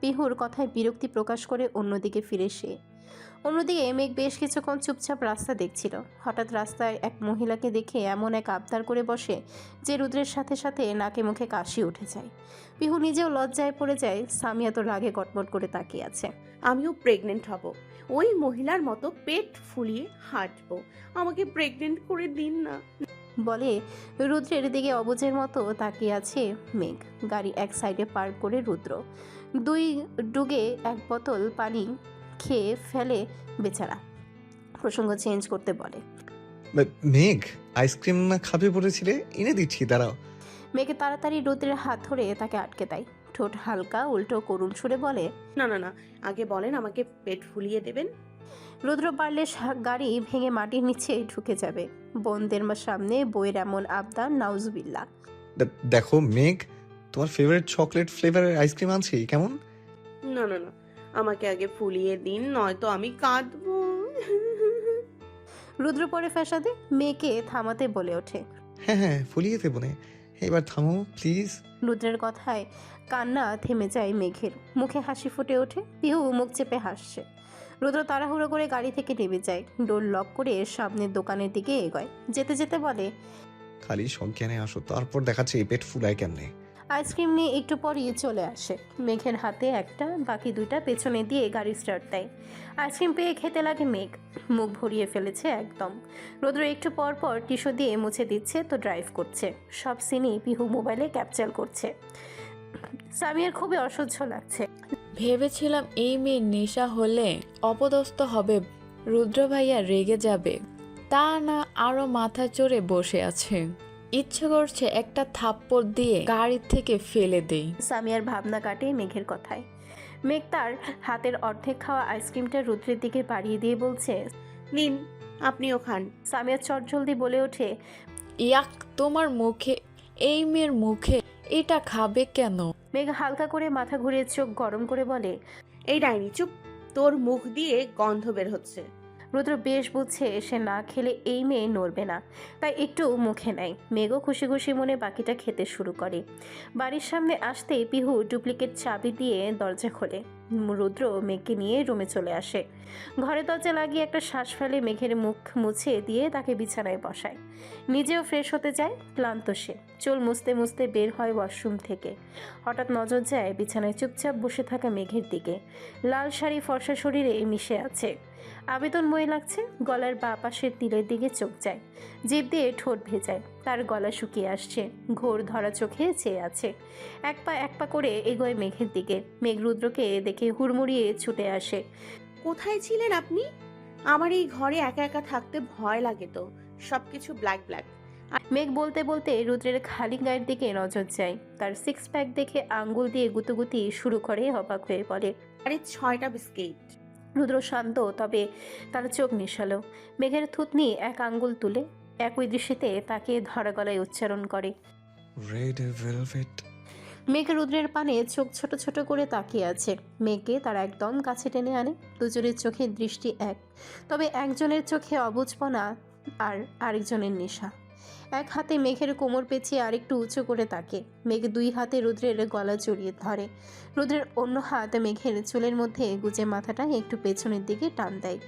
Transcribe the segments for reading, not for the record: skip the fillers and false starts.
পিহুর কথায় বিরক্তি প্রকাশ করে অন্যদিকে ফিরে সে। অন্যদিকে মেঘ বেশ কিছুক্ষণ চুপচাপ রাস্তা দেখছিল। হঠাৎ রাস্তায় এক মহিলাকে দেখে এমন এক আবদার করে বসে যে রুদ্রের সাথে সাথে নাকে মুখে কাশি উঠে যায়। পিহু নিজেও লজ্জায় পড়ে যায়। সামিয়া তো রাগে কটমট করে তাকিয়ে আছে। আমিও প্রেগনেন্ট হব, ওই মহিলার মতো পেট ফুলিয়ে হাঁটবো। আমাকে প্রেগনেন্ট করে দিন না। বলে রুদ্রের দিকে অবুঝের মতো তাকিয়ে আছে মেঘ। গাড়ি এক সাইডে পার্ক করে রুদ্র 2 ডুগে এক বোতল পানি খেয়ে ফেলে বেচারা। প্রসঙ্গ চেঞ্জ করতে বলে, মেঘ, আইসক্রিম না খাবে বলেছিলে, এনে দিচ্ছি, দাঁড়াও। মেঘে তাড়াতাড়ি রুদ্রের হাত ধরে তাকে আটকে দেয়। ঠোঁট হালকা উল্টো করুণ সুরে বলে, না না না, আগে বলেন আমাকে পেট ফুলিয়ে দেবেন। রুদ্র পারলে গাড়ি ভেঙে মাটির নিচে ঢুকে যাবে। বোনদের সামনে বইয়ের এমন আবদার, নাউজুবিল্লা। দেখো মেঘ, তোমার ফেভারিট চকলেট ফ্লেভারের আইসক্রিম আনছি, কেমন? না না না, আমাকে আগে ফুলিয়ে দিন, নয়তো আমি কাঁদবো। রুদ্র পরে ফ্যাসাদে মেয়েকে থামাতে বলে ওঠে। হ্যাঁ হ্যাঁ, ফুলিয়ে দেবো নে, এবার থামো প্লিজ। রুদ্রের কথায় কান্না থেমে যায় মেঘের। মুখে হাসি ফুটে ওঠে। পিহু মুখ চেপে হাসছে। রুদ্র তাড়াহুড়ো করে গাড়ি থেকে নেমে যায়। ডোর লক করে সামনের দোকানের দিকে এগোয়। যেতে যেতে বলে, খালি সজ্ঞানে আসো, তারপর দেখাচ্ছে এই পেট ফুলায় কেমনে। আইসক্রিম নিয়ে একটু পরই চলে আসে। মেঘের হাতে একটা, বাকি 2টা পেছনে দিয়ে গাড়ি স্টার্ট দেয়। আইসক্রিম পেয়ে খেতে লাগে মেঘ। মুখ ভরিয়ে ফেলেছে একদম। রুদ্র একটু পর পর টিস্যু দিয়ে মুছে দিচ্ছে তো ড্রাইভ করছে। সব সিনই পিহু মোবাইলে ক্যাপচার করছে। সামিয়ার খুবই অসহ্য লাগছে। ভেবেছিলাম এই মেয়ের নেশা হলে অপদস্থ হবে, রুদ্র ভাইয়া রেগে যাবে, তা না, আরো মাথা চড়ে বসে আছে। ইচ্ছে করছে একটা থাপ্পড় দিয়ে গাড়ি থেকে ফেলে দেই। সামিয়ার ভাবনা কাটে মেঘের কথায়। মেঘ তার হাতের অর্ধেক খাওয়া আইসক্রিমটা রুদ্রের দিকে বাড়িয়ে দিয়ে বলছে, নিন, আপনিও খান। সামিয়া চটজলদি বলে ওঠে, ইয়াক, তোমার মুখে, এই মেয়ের মুখে এটা খাবে কেন? মেঘ হালকা করে মাথা ঘুরিয়ে চোখ গরম করে বলে, এই ডাইনি চুপ, তোর মুখ দিয়ে গন্ধ বের হচ্ছে। রুদ্র বেশ বুঝছে সে না খেলে এই মেয়ে নড়বে না, তাই একটু মুখে নেয়। মেঘও খুশি খুশি মনে বাকিটা খেতে শুরু করে। বাড়ির সামনে আসতেই পিহু ডুপ্লিকেট চাবি দিয়ে দরজা খোলে। রুদ্র মেঘকে নিয়ে রুমে চলে আসে। ঘরে দরজা লাগিয়ে একটা শ্বাস ফেলে মেঘের মুখ মুছে দিয়ে তাকে বিছানায় বসায়। নিজেও ফ্রেশ হতে যায়। ক্লান্ত সে চুল মুছতে মুছতে বের হয় ওয়াশরুম থেকে। হঠাৎ নজর যায় বিছানায় চুপচাপ বসে থাকা মেঘের দিকে। লাল শাড়ি ফর্সা শরীরে মিশে আছে, আবেদনময় লাগছে। গলার বাঁ পাশের তিলের দিকে চোখ যায়, জিভ দিয়ে ঠোঁট ভেজায়। তার গলা শুকিয়ে আসছে। ঘোর ধরা চোখে চেয়ে আছে। এক পা করে এগোয় মেঘের দিকে। মেঘ রুদ্রকে দেখে হুড়মুড়িয়ে ছুটে আসে। কোথায় ছিলেন আপনি? আমার এই ঘরে একা একা থাকতে ভয় লাগে তো, সবকিছু ব্ল্যাক ব্ল্যাক। মেঘ বলতে বলতে রুদ্রের খালি গায়ের দিকে নজর যায়। তার 6 প্যাক দেখে আঙ্গুল দিয়ে গুতুগুতি শুরু করে অবাক হয়ে বলে, আরে 6টা বিস্কিট। রুদ্র শান্ত, তবে তার চোখ নিশালো। মেঘের থুতনি এক আঙ্গুল তুলে একই দৃষ্টিতে তাকে ধরা গলায় উচ্চারণ করে, রেড ভেলভেট। মেঘ রুদ্রের পানে চোখ ছোট ছোট করে তাকিয়ে আছে। মেঘকে তার একদম কাছে টেনে আনে। দুজনের চোখের দৃষ্টি এক, তবে একজনের চোখে অবুঝপনা আর আরেকজনের নেশা। এক হাতে মেঘের কোমর পেঁচিয়ে আরেকটু উঁচু করে তাকে। মেঘ 2 হাতে রুদ্রের গলা জড়িয়ে ধরে। রুদ্রের অন্য হাত মেঘের চুলের মধ্যে গুজে মাথাটা একটু পেছনের দিকে টান দেয়।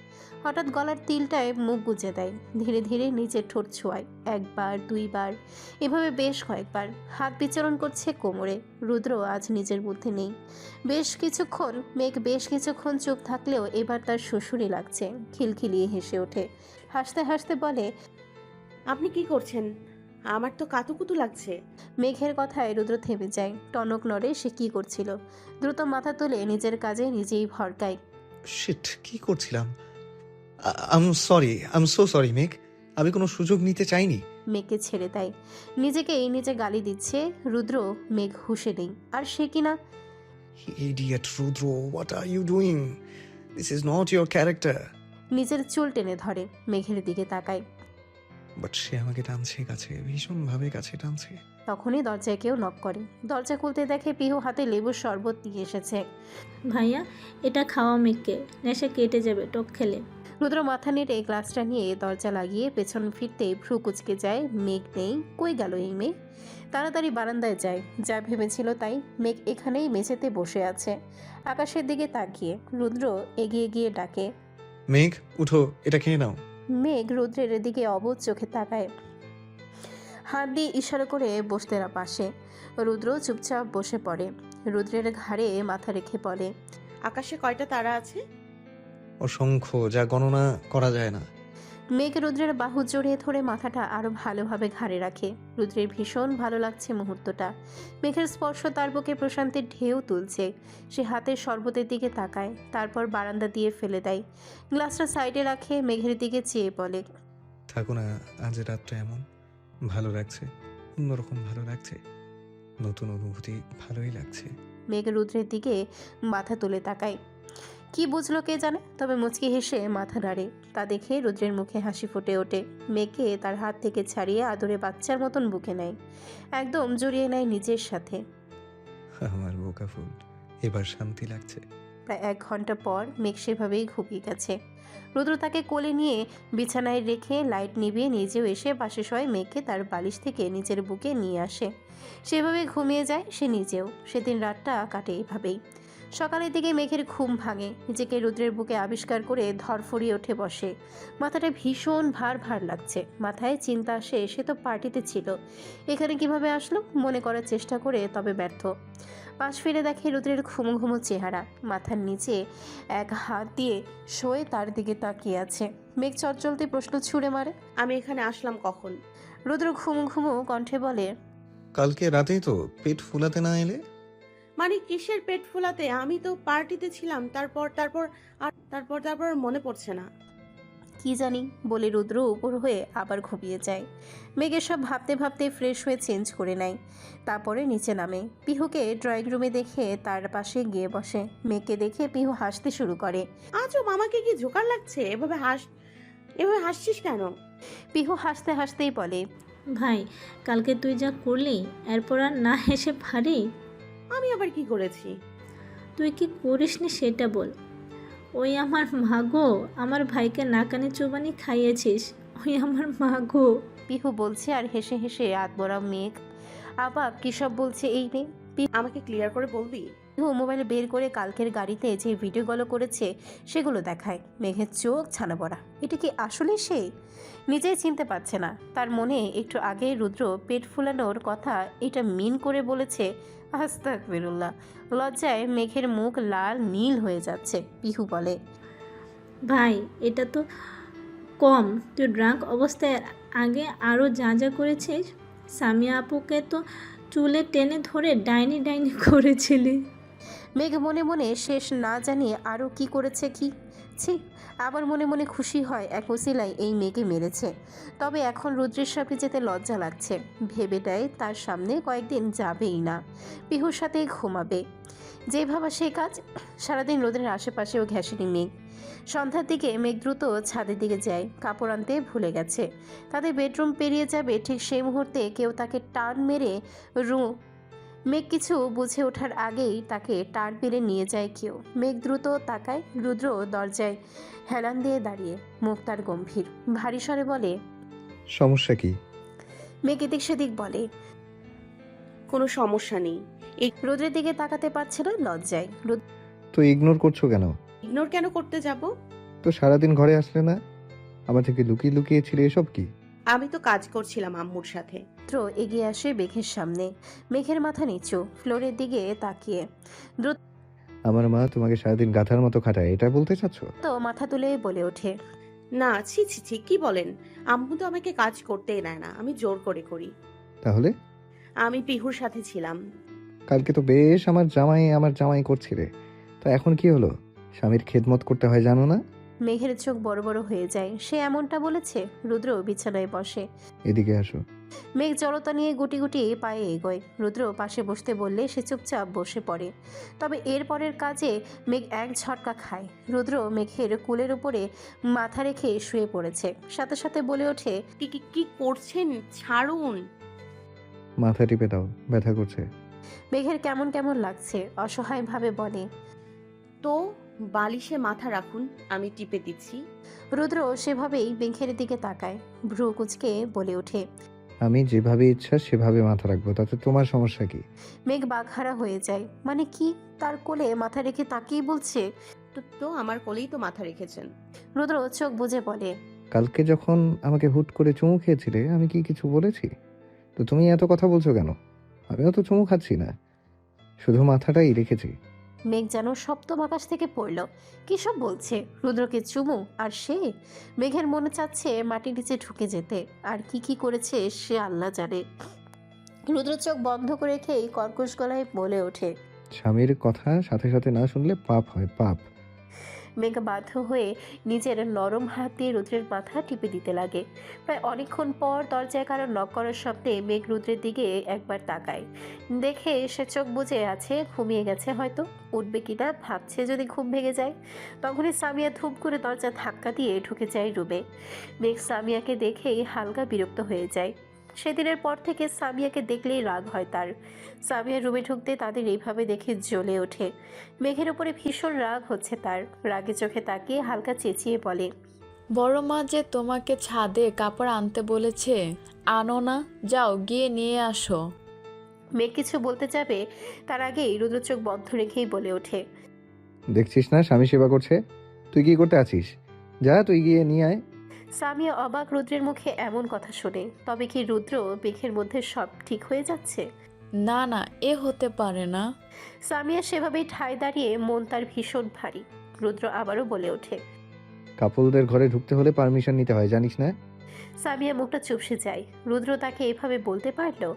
হঠাৎ গলার তিলটায় মুখ গুজে দেয়। ধীরে ধীরে নিচে ঠোঁট ছোঁয়ায়। 1বার 2বার, এভাবে বেশ কয়েকবার। হাত বিচরণ করছে কোমরে। রুদ্র আজ নিজের বুদ্ধি নেই। মেঘ বেশ কিছুক্ষণ চুপ থাকলেও এবার তার শ্বশুরই লাগছে। খিলখিলিয়ে হেসে ওঠে। হাসতে হাসতে বলে, আপনি কি করছেন? আমার তো কাতুকুতু লাগছে। মেঘের কথায় রুদ্র থেমে যায়। টনক নড়ে সে কি করছিল। দ্রুত মাথা তুলে নিজের কাজে নিজেই ভরকায়। শিট, কি করছিলাম? আই এম সো সরি মেঘ, আমি কোনো সুযোগ নিতে চাইনি। মেঘকে ছেড়ে দেয়। নিজেকেই নিজে গালি দিচ্ছে রুদ্র। মেঘ হুঁশে নেই। আর সে কিনা idiot Rudra, what are you doing? This is not your character. নিজের চুল টেনে ধরে। মেঘের দিকে তাকায়। বাট সে আমাকে টানছে কাছে, ভীষণভাবে কাছে টানছে। তখনই দরজায় কেউ নক করে। দরজা খুলতে দেখে পিহু হাতে লেবুর শরবত নিয়ে এসেছে। ভাইয়া, এটা খাওয়া মেঘকে, নেশা কেটে যাবে টক খেলে। রুদ্র মাথা নেড়ে গ্লাসটা নিয়ে দরজা লাগিয়ে পেছন ফিরতেই ভ্রু কুচকে যায়। মেঘ নেই, কই গেল এই মেয়ে? তাড়াতাড়ি বারান্দায় যায়। যা ভেবেছিল তাই, মেঘ এখানেই মেঝেতে বসে আছে আকাশের দিকে তাকিয়ে। রুদ্র এগিয়ে গিয়ে ডাকে। মেঘ, উঠো, এটা খেয়ে নাও। মেঘ রুদ্রের দিকে অবুঝ চোখে তাকায়, হাত দিয়ে ইশারা করে বসতে পাশে। রুদ্র চুপচাপ বসে পড়ে, রুদ্রের ঘাড়ে মাথা রেখে বলে। আকাশে কয়টা তারা আছে? অসংখ্য, যা গণনা করা যায় না। মেঘ রুদ্রের বাহু জড়িয়ে ধরে মাথাটা আরো ভালোভাবে ঘাড়ে রাখে। রুদ্রের ভীষণ ভালো লাগছে মুহূর্তটা। মেঘের স্পর্শ তার বুকে প্রশান্তির ঢেউ তুলছে। সে হাতের শরবতের দিকে তাকায়, তারপর বারান্দা দিয়ে ফেলে দেয়। গ্লাসটা সাইডে রাখে, মেঘের দিকে চেয়ে বলে। থাকো না, আজ রাতটা এমন ভালো লাগছে, অন্যরকম ভালো লাগছে, নতুন অনুভূতি, ভালোই লাগছে। মেঘ রুদ্রের দিকে মাথা তুলে তাকায়। কি বুঝলো কে জানে, তবে মুচকি হেসে মাথা নাড়ে। তা দেখে রুদ্রের মুখে হাসি ফুটে ওঠে। মেঘকে তার হাত থেকে ছাড়িয়ে আদরে বাচ্চার মতন বুকে নেয়, একদম জড়িয়ে নেয় নিজের সাথে। আমার বোকা ফুল, এবার শান্তি লাগছে। প্রায় 1 ঘন্টা পর মেঘ সেভাবেই ঘুমিয়ে গেছে। রুদ্র তাকে কোলে নিয়ে বিছানায় রেখে লাইট নিভিয়ে নিজেও এসে পাশে শোয়। মেঘকে তার বালিশ থেকে নিজের বুকে নিয়ে আসে। সেভাবে ঘুমিয়ে যায় সে নিজেও। সেদিন রাতটা কাটে এভাবেই। সকালের দিকে মেঘের ঘুম ভাঙে। নিজেকে রুদ্রের বুকে আবিষ্কার করে ধরফড়িয়ে উঠে বসে। মাথাটা ভীষণ ভার ভার লাগছে। মাথায় চিন্তা আসে, সে তো পার্টিতে ছিল, এখানে কিভাবে আসলো? মনে করার চেষ্টা করে তবে ব্যর্থ। পাশ ফিরে দেখে রুদ্রের ঘুমো ঘুমো চেহারা, মাথার নিচে এক হাত দিয়ে শোয়ে তার দিকে তাকিয়ে আছে। মেঘ চটচলতে প্রশ্ন ছুড়ে মারে। আমি এখানে আসলাম কখন? রুদ্র ঘুমো ঘুমো কণ্ঠে বলে। কালকে রাতেই তো পেট ফুলাতে না এলে। মানে কিসের পেট ফুলাতে? আমি তো পার্টিতে ছিলাম। তারপর মনে পড়ছে না। কি জানি বলে রুদ্র উপর হয়ে আবার ঘুমিয়ে যায়। মেঘের সব ভাবতে ভাবতে ফ্রেশ হয়ে চেঞ্জ করে নেয়, তারপরে নিচে নামে। পিহুকে ড্রয়িং রুমে দেখে তার পাশে গিয়ে বসে। মেঘকে দেখে পিহু হাসতে শুরু করে। আজও মামাকে কি জোকার লাগছে? এভাবে হাসছিস কেন? পিহু হাসতে হাসতেই বলে। ভাই, কালকে তুই যা করলি, এরপর আর না হেসে পারি? আমি আবার কি করেছি? তুই কি করিসনি সেটা বল। ওই আমার মা গো, আমার ভাইকে নাকানি চুবানি খাইয়েছিস। ওই আমার মা গো। পিহু বলছে আর হেসে হেসে আতবরা। মেঘ আবার কী সব বলছে এই মেয়ে। আমাকে ক্লিয়ার করে বলবি? পিহু মোবাইল বের করে কালকের গাড়িতে যে ভিডিওগুলো করেছে সেগুলো দেখায়। মেঘের চোখ ছানা পড়া। এটা কি আসলে সে? নিজেই চিনতে পারছে না। তার মনে একটু আগে রুদ্র পেট ফুলানোর কথা এটা মিন করে বলেছে। আস্তাগফিরুল্লাহ। লজ্জায় মেঘের মুখ লাল নীল হয়ে যাচ্ছে। পিহু বলে। ভাই, এটা তো কম। তুই ড্রাঙ্ক অবস্থায় আগে আরও যা যা করেছিস। সামিয়া আপুকে তো চুলে টেনে ধরে ডাইনি ডাইনি করেছিলি। মেঘ মনে মনে শেষ না জানিয়ে আরও কি করেছে কি। ছি, আবার মনে মনে খুশি হয় এক ওসিলায় এই মেয়েকে মেরেছে। তবে এখন রুদ্রের সাথে যেতে লজ্জা লাগছে। ভেবে দেয় তার সামনে কয়েকদিন যাবেই না, পিহুর সাথে ঘুমাবে। যে ভাবা সেই কাজ। সারাদিন রোদের আশেপাশেও ঘেঁষেনি মেঘ। সন্ধ্যার দিকে মেঘ দ্রুত ছাদের দিকে যায়। কাপড় আনতে ভুলে গেছে। তাদের বেডরুম পেরিয়ে যাবে ঠিক সেই মুহূর্তে কেউ তাকে টান মেরে মেঘ কিছু বুঝে ওঠার আগেই তাকে টান মেরে নিয়ে যায় কেউ। মেঘ দ্রুত তাকায়। রুদ্র দরজায় হেলান দিয়ে দাঁড়িয়ে, মুখ তার গম্ভীর। ভারী স্বরে বলে। সমস্যা কি? মেঘ এদিক সেদিক বলে। কোনো সমস্যা নেই। রুদ্রের দিকে তাকাতে পারছে না লজ্জায়। তো ইগনোর করছো কেন? ইগনোর কেন করতে যাব? তো সারাদিন ঘরে আসলে না, আমার থেকে লুকিয়ে লুকিয়ে ছিলে, এসব কি? আমি তো কাজ করছিলাম আম্মুর সাথে। রুদ্র এগিয়ে আসে মেঘের সামনে। মেঘের মাথা নিচু, ফ্লোরের দিকে তাকিয়ে। দ্রুত আমার মা তোমাকে সারাদিন গাধার মতো খাটায়, এটা বলতে চাচ্ছ? মাথা তুলে বলে ওঠে। না, ছি ছি ছি, কি বলেন? আম্মু তো আমাকে কাজ করতেই দেয় না, আমি জোর করে করি। তাহলে আমি পিহুর সাথে ছিলাম। কালকে তো বেশ আমার জামাই করছিলে, তো এখন কি হলো? স্বামীর খেদমত করতে হয় জানো না? মেঘের চোখ বড় বড় হয়ে যায়। সে এমনটা বলেছে? রুদ্র বিছানায় বসে। এদিকে আসো। মেঘ জড়তা নিয়ে গুটি গুটি পায়ে এগোয়। রুদ্র পাশে বসতে বললে সে চুপচাপ বসে পড়ে। তবে এর পরের কাজে মেঘ এক ঝটকা খায়। রুদ্র মেঘের কুলের উপরে মাথা রেখে শুয়ে পড়েছে। সাথে সাথে বলে ওঠে। কি কি কি করছেন? ছাড়ুন। মাথা টিপে দাও, ব্যথা করছে। মেঘের কেমন কেমন লাগছে, অসহায়ভাবে বলে। তো বালিশে মাথা রাখুন, আমি টিপে দিচ্ছি। রুদ্র সেভাবেই মেঘের দিকে তাকায়, ভ্রু কুচকে বলে ওঠে। আমি যেভাবে ইচ্ছা সেভাবে মাথা রাখবো, তাতে তোমার সমস্যা কি? মেঘ বাঘহারা হয়ে যায়। মানে কি? তার কোলে মাথা রেখে তাকিয়ে বলছে। তো আমার কোলেই তো মাথা রেখেছেন। রুদ্র চোখ বুজে বলে। কালকে যখন আমাকে হুট করে চুমু খেয়েছিলে, আমি কি কিছু বলেছি? তো তুমি এত কথা বলছো কেন? আমিও তো চুমু খাচ্ছি না, শুধু মাথাটাই রেখেছি। মেঘ যেন সপ্তম আকাশ থেকে পড়ল। কি সব বলছে? রুদ্রকে চুমু? আর সে? মেঘের মনে চাচ্ছে মাটির নিচে ঢুকে যেতে। আর কি কি করেছে সে আল্লাহ জানে। রুদ্র চোখ বন্ধ করে রেখেই কর্কশ গলায় বলে ওঠে। স্বামীর কথা সাথে সাথে না শুনলে পাপ হয়, পাপ। মেঘ বাধ্য হয়ে নিজের নরম হাত দিয়ে রুদ্রের মাথা টিপে দিতে লাগে। প্রায় অনেকক্ষণ পর দরজায় কারো নক করার শব্দে মেঘ রুদ্রের দিকে একবার তাকায়। দেখে সে চোখ বুজে আছে, ঘুমিয়ে গেছে হয়তো। উঠবে কিনা ভাবছে যদি ঘুম ভেঙে যায়। তখনই সামিয়া ধূপ করে দরজা ধাক্কা দিয়ে ঢুকে যায় রুমে। মেঘ সামিয়াকে দেখেই হালকা বিরক্ত হয়ে যায়। সেদিনের পর থেকে সামিয়াকে দেখলেই রাগ হয় তার। সামিয়া রুমে ঢুকতে তাদের এইভাবে দেখে জ্বলে ওঠে। মেঘের উপরে ভীষণ রাগ হচ্ছে তার। রাগে চোখে তাকিয়ে হালকা চেঁচিয়ে বলে। বড় মা যে তোমাকে ছাদে কাপড় আনতে বলেছে, আনো না? যাও গিয়ে নিয়ে আসো। মেঘ কিছু বলতে যাবে তার আগেই রুদ্র চোখ বন্ধ রেখেই বলে ওঠে। দেখছিস না স্বামী সেবা করছে, তুই কি করতে আছিস? যা, তুই গিয়ে নিয়ে আয়। সামিয়া অবাক রুদ্রের মুখে এমন কথা শুনে। তবে কি রুদ্র মেঘের মধ্যে সব ঠিক হয়ে যাচ্ছে? না না, এ হতে পারে না। সামিয়া সেভাবেই ঠায় দাঁড়িয়ে, মন তার ভীষণ ভারী। রুদ্র আবারও বলে ওঠে। কাপলদের ঘরে ঢুকতে হলে পারমিশন নিতে হয়, জানিস না? সামিয়া মুখটা চুপসে যায়। রুদ্র তাকে এভাবে বলতে পারলো?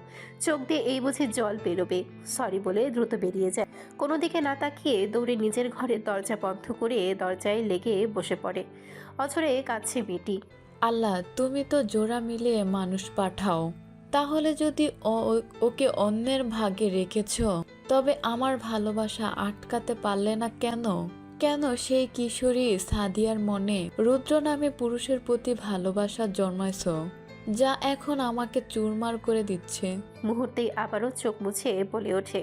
চোখ দিয়ে এই বুঝি জল বেরোবে। সরি বলে দ্রুত বেরিয়ে যায়। কোনো দিকে না তাকিয়ে দৌড়ে নিজের ঘরের দরজা বন্ধ করে দরজায় লেগে বসে পড়ে। অঝরে কাছে মেয়েটি। আল্লাহ, তুমি তো জোড়া মিলিয়ে মানুষ পাঠাও। তাহলে যদি ওকে অন্যের ভাগে রেখেছ, তবে আমার ভালোবাসা আটকাতে পারলে না কেন? কেন সেই কিশোরী সাদিয়ার মনে রুদ্র নামে পুরুষের প্রতি ভালোবাসা জন্মাইছ, যা এখন আমাকে চুরমার করে দিচ্ছে? মুহূর্তেই আবারও চোখ মুছে বলে ওঠে।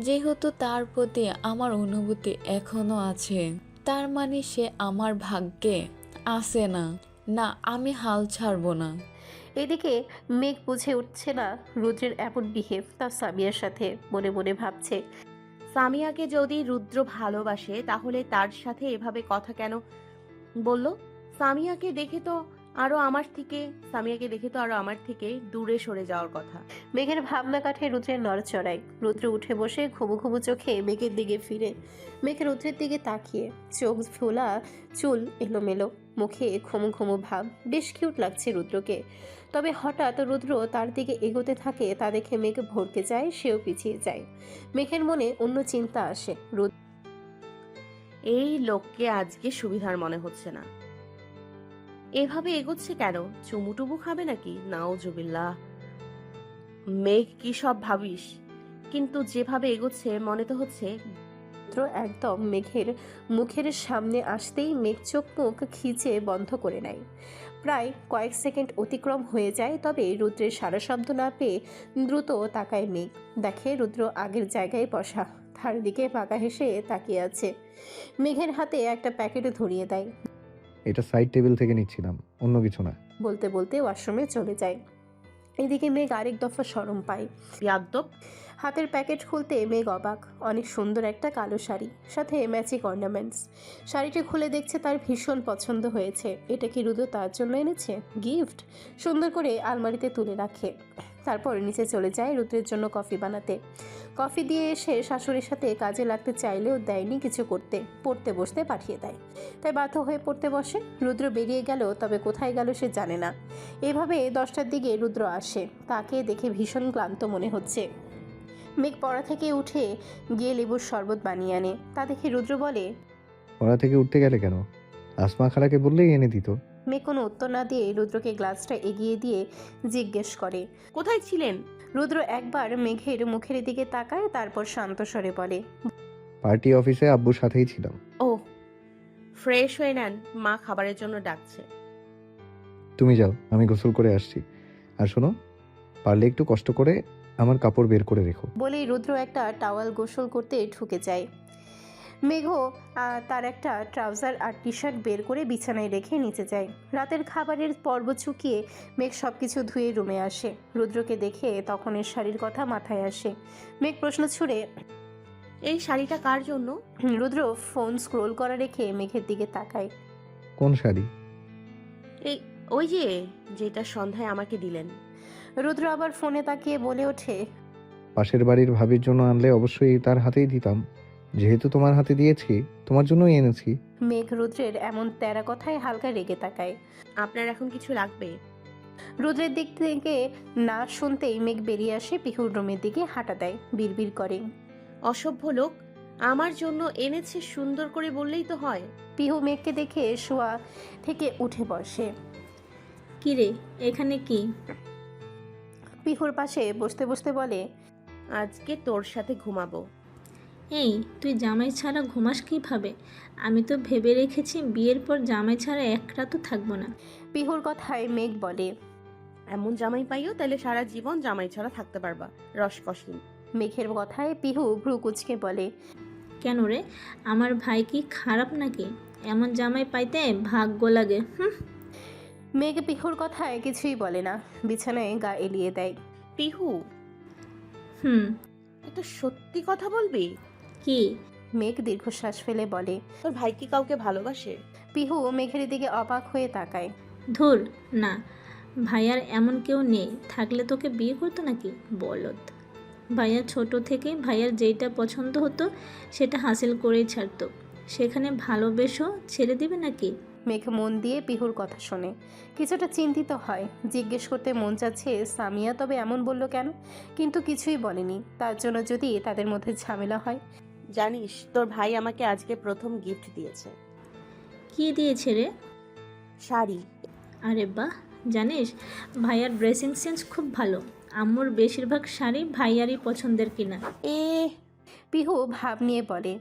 যেহেতু তার প্রতি আমার অনুভূতি এখনো আছে, তার মানে সে আমার ভাগ্যে আছে না। না, আমি হাল ছাড়বো না। এদিকে মেঘ বুঝে উঠছে না রুদ্রের এমন বিহেভ তার সামিয়ার সাথে। মনে মনে ভাবছে, সামিয়াকে যদি রুদ্র ভালোবাসে তাহলে তার সাথে এভাবে কথা কেন বলল? সামিয়াকে দেখে তো আরো আমার থেকে দূরে সরে যাওয়ার কথা। মেঘের ভাবনা কাঠে রুদ্রের নড়চড়ায়। রুদ্র উঠে বসে ঘুমু ঘুমু চোখে মেঘের দিকে ফিরে। মেঘ রুদ্রের দিকে তাকিয়ে, চোখ ফোলা, চুল এলোমেলো, মুখে ঘুমু ঘুমু ভাব। বেশ কিউট লাগছে রুদ্রকে। তবে হঠাৎ রুদ্র তার দিকে এগোতে থাকে, তা দেখে মেঘ ভরকে যায়, সেও পিছিয়ে যায়। মেঘের মনে অন্য চিন্তা আসে। এই লোককে আজকে সুবিধার মনে হচ্ছে না। এভাবে এগোচ্ছে কেন? চুমুটুবু খাবে নাকি? নাউজুবিল্লাহ। মেঘ, কি সব ভাবিস? কিন্তু যেভাবে এগোচ্ছে মনে তো হচ্ছে। রুদ্র একদম মেঘের মুখের সামনে আসতেই মেঘ চোখ মুখ খিচে বন্ধ করে নেয়। প্রায় কয়েক সেকেন্ড অতিক্রম হয়ে যায়, তবে রুদ্রের সারা শব্দ না পেয়ে দ্রুত তাকায় মেঘ। দেখে রুদ্র আগের জায়গায় বসা, তার দিকে পাকা হেসে তাকিয়ে আছে। মেঘের হাতে একটা প্যাকেট ধরিয়ে দেয়। এটা সাইড টেবিল থেকে নিচ্ছিলাম, অন্য কিছু না। বলতে বলতে ওয়াশরুমে চলে যায়। এদিকে মেঘ আরেক দফা শরম পায়। ইয়াদ্দব। হাতের প্যাকেট খুলতে মেঘ অবাক। অনেক সুন্দর একটা কালো শাড়ি, সাথে ম্যাচিং অর্নামেন্টস। শাড়িটি খুলে দেখছে তার ভীষণ পছন্দ হয়েছে। এটা কি রুদ্র তার জন্য এনেছে গিফট? সুন্দর করে আলমারিতে তুলে রাখে। তারপর নিচে চলে যায় রুদ্রের জন্য কফি বানাতে। কফি দিয়ে এসে শাশুড়ির সাথে কাজে লাগতে চাইলেও দেয়নি কিছু করতে, পড়তে বসতে পাঠিয়ে দেয়। তাই বাধ্য হয়ে পড়তে বসে। রুদ্র বেরিয়ে গেল, তবে কোথায় গেল সে জানে না। এভাবে 10টার দিকে রুদ্র আসে। তাকে দেখে ভীষণ ক্লান্ত মনে হচ্ছে। মেঘ পড়া থেকে উঠে গিয়ে লেবুর শরবত বানিয়ে আনে। তা দেখে রুদ্র বলে। পড়া থেকে উঠতে গেলে কেন? আসমা খালাকে বললেই এনে দিত। মেঘ কোনো উত্তর না দিয়ে রুদ্রকে গ্লাসটা এগিয়ে দিয়ে জিজ্ঞেস করে, কোথায় ছিলেন? রুদ্র একবার মেঘের মুখের দিকে তাকায়, তারপর শান্ত স্বরে বলে। পার্টি অফিসে আব্বুর সাথেই ছিলাম। ও, ফ্রেশ হয়ে নেন, মা খাবারের জন্য ডাকছে। তুমি যাও, আমি গোসল করে আসছি। আর শোনো, পারলে একটু কষ্ট করে আমার কাপড় বের করে রেখো। বলেই রুদ্র একটা টাওয়াল গোসল করতে ঢুকে যায়। মেঘও তার একটা ট্রাউজার আর টি শার্ট বের করে বিছানায় রেখে নিচে যায়। রাতের খাবারের পর্ব চুকিয়ে মেঘ সব কিছু ধুয়ে রুমে আসে। রুদ্রকে দেখে তখনের শাড়ির কথা মাথায় আসে। মেঘ প্রশ্ন ছুড়ে এই শাড়িটা কার জন্য? রুদ্র ফোন স্ক্রোল করা রেখে মেঘের দিকে তাকায়। কোন শাড়ি? এই ওই যে, যেটা সন্ধ্যায় আমাকে দিলেন। রুদ্র আবার ফোনে তাকিয়ে বলে ওঠে, পাশের বাড়ির ভাবির জন্য আনলে অবশ্যই তার হাতেই দিতাম। যেহেতু তোমার হাতে দিয়েছি, তোমার জন্যই এনেছি। মেঘ রুদ্রের এমন তেরা কথায় হালকা রেগে তাকায়। আপনার এখন কিছু লাগবে? রুদ্রের দিক থেকে না শুনতেই মেঘ বেরিয়ে আসে, পিহুর রুমের দিকে হাঁটা দেয়, বিড়বিড় করে। অসভ্য লোক, আমার জন্য এনেছে সুন্দর করে বললেই তো হয়। পিহু মেঘকে দেখে শোয়া থেকে উঠে বসে। কি রে, এখানে কি? পিহুর পাশে বসতে বসতে বলে, আজকে তোর সাথে ঘুমাবো। এই, তুই জামাই ছাড়া ঘুমাস কিভাবে? আমি তো ভেবে রেখেছি বিয়ের পর জামাই ছাড়া এক রাতও থাকবো না। পিহুর কথায় মেঘ বলে। এমন জামাই পাইও তাহলে সারা জীবন জামাই ছাড়া থাকতে পারবা, রসকসিন। মেঘের কথায় পিহু ভ্রু কুচকে বলে, কেন রে, আমার ভাই কি খারাপ নাকি? এমন জামাই পাইতে ভাগ্য লাগে। মেঘ পিহুর কথায় কিছুই বলে না, বিছানায় গা এলিয়ে দেয়। পিহু, হুম। এটা সত্যি কথা বলবি? কি? মেঘ দীর্ঘশ্বাস ফেলে বলে। তোর ভাই কি কাউকে ভালোবাসে? পিহু মেঘের দিকে অবাক হয়ে তাকায়। ধুর, না, ভাইয়ার এমন কেউ নেই। থাকলে তোকে বিয়ে করতো নাকি, বলদ। ভাইয়া ছোট থেকে ভাইয়ার যেইটা পছন্দ হতো সেটা হাসিল করেই ছাড়তো। সেখানে ভালোবেসো ছেড়ে দিবে নাকি? মেঘ মন দিয়ে পিহুর কথা শোনে, কিছুটা চিন্তিত হয়। জিজ্ঞেস করতে মন চাচ্ছে সামিয়া তবে এমন বলল কেন, কিন্তু কিছুই বলেনি। তার জন্য যদি তাদের মধ্যে ঝামেলা হয়। জানিস, তোর ভাই আমাকে আজকে প্রথম গিফট দিয়েছে। কি দিয়েছে রে? শাড়ি। আরে বাহ, জানিস ভাইয়ার ড্রেসিং সেন্স খুব ভালো। আম্মুর বেশিরভাগ শাড়ি ভাইয়ারই পছন্দের কিনা। এ পিহু ভাব নিয়ে বলে।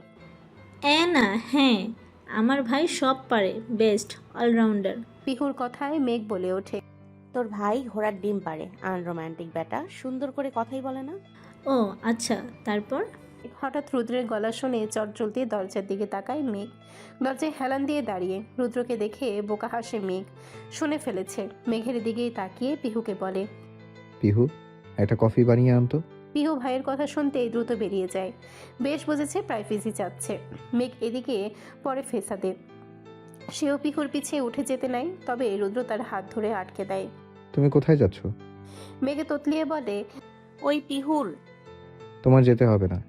না, হ্যাঁ, আমার ভাই সব পারে, বেস্ট অলরাউন্ডার। পিহুর কথায় মেঘ বলে ওঠে। তোর ভাই ঘোড়ার ডিম পারে, আনরোম্যান্টিক বেটা, সুন্দর করে কথাই বলে না। ও আচ্ছা, তারপর? হঠাৎ রুদ্রের গলা শুনে চটজল দিয়ে দরজার দিকে তাকায় মেঘ। দরজায় হেলান দিয়ে দাঁড়িয়ে রুদ্রকে দেখে বোকা হাসে মেঘ। শুনে ফেলেছে। মেঘের দিকেই তাকিয়ে পিহুকে বলে, পিহু, একটা কফি বানিয়ে আনতো। পিহু ভাইয়ের কথা শুনতেই দ্রুত বেরিয়ে যায়। বেশ বুঝেছে প্রাইভেসি চাচ্ছে। মেঘ এদিকে পরে ফেসাদে। সেও পিহুর পিছিয়ে উঠে যেতে নাই, তবে রুদ্র তার হাত ধরে আটকে দেয়। তুমি কোথায় যাচ্ছ? মেঘে ততলিয়ে বলে। ওই পিহুর। তোমার যেতে হবে না।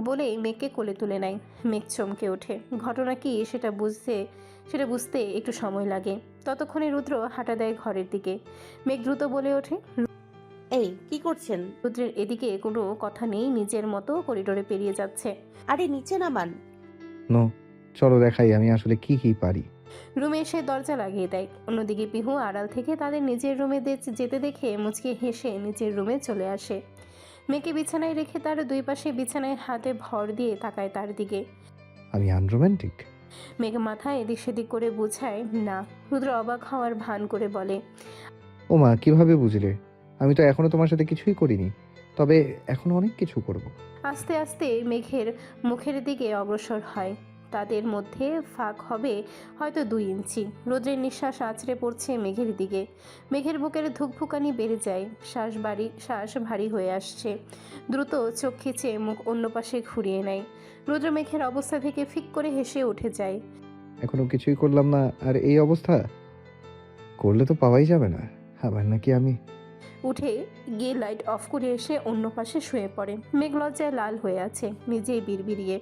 বলেই মেঘকে কোলে তুলে নেয়। মেঘ চমকে ওঠে। ঘটনা কি সেটা বুঝতে একটু সময় লাগে। ততক্ষণে রুদ্র হাঁটা দেয় ঘরের দিকে। মেঘ দ্রুত বলে ওঠে। এই কি করছেন? রুদ্রের এদিকে কোনো কথা নেই, নিজের মতো করিডোরে পেরিয়ে যাচ্ছে। আরে নিচে নামান। নো, চলো দেখাই আমি আসলে কি কি পারি। রুমে এসে দরজা লাগিয়ে দেয়। অন্যদিকে পিহু আড়াল থেকে তাদের নিজের রুমে যেতে দেখে মুচকে হেসে নিজের রুমে চলে আসে। মেয়েকে বিছানায় রেখে তার দুই পাশে বিছানায় হাতে ভর দিয়ে তাকায় তার দিকে। আমি আনরোম্যান্টিক? মেঘ মাথায় এদিক সেদিক করে বুঝায় না। রুদ্র অবাক হওয়ার ভান করে বলে, ও মা, কিভাবে বুঝলে? আমি তো এখনো তোমার সাথে কিছুই করিনি, তবে এখনো অনেক কিছু করব। আস্তে আস্তে মেঘের মুখের দিকে অগ্রসর হয়। তাদের মধ্যে ফাঁক হবে হয়তো 2 ইঞ্চি। রোদ্রের নিঃশ্বাস আছড়ে পড়ছে মেঘের দিকে। মেঘের বুকের ধুকভুকানি বেড়ে যায়। শ্বাস ভারী হয়ে আসছে। দ্রুত চোখ খিচে মুখ অন্য পাশে ঘুরিয়ে নেয়। রুদ্র মেঘের অবস্থা থেকে ফিক করে হেসে উঠে যায়। এখনো কিছুই করলাম না, আর এই অবস্থা করলে তো পাওয়াই যাবে না। আবার নাকি আমি উঠে গিয়ে লাইট অফ করে এসে অন্য পাশে শুয়ে পড়ে। মেঘ লজ্জায় লাল হয়ে আছে, নিজেই বিড়বিড়িয়ে।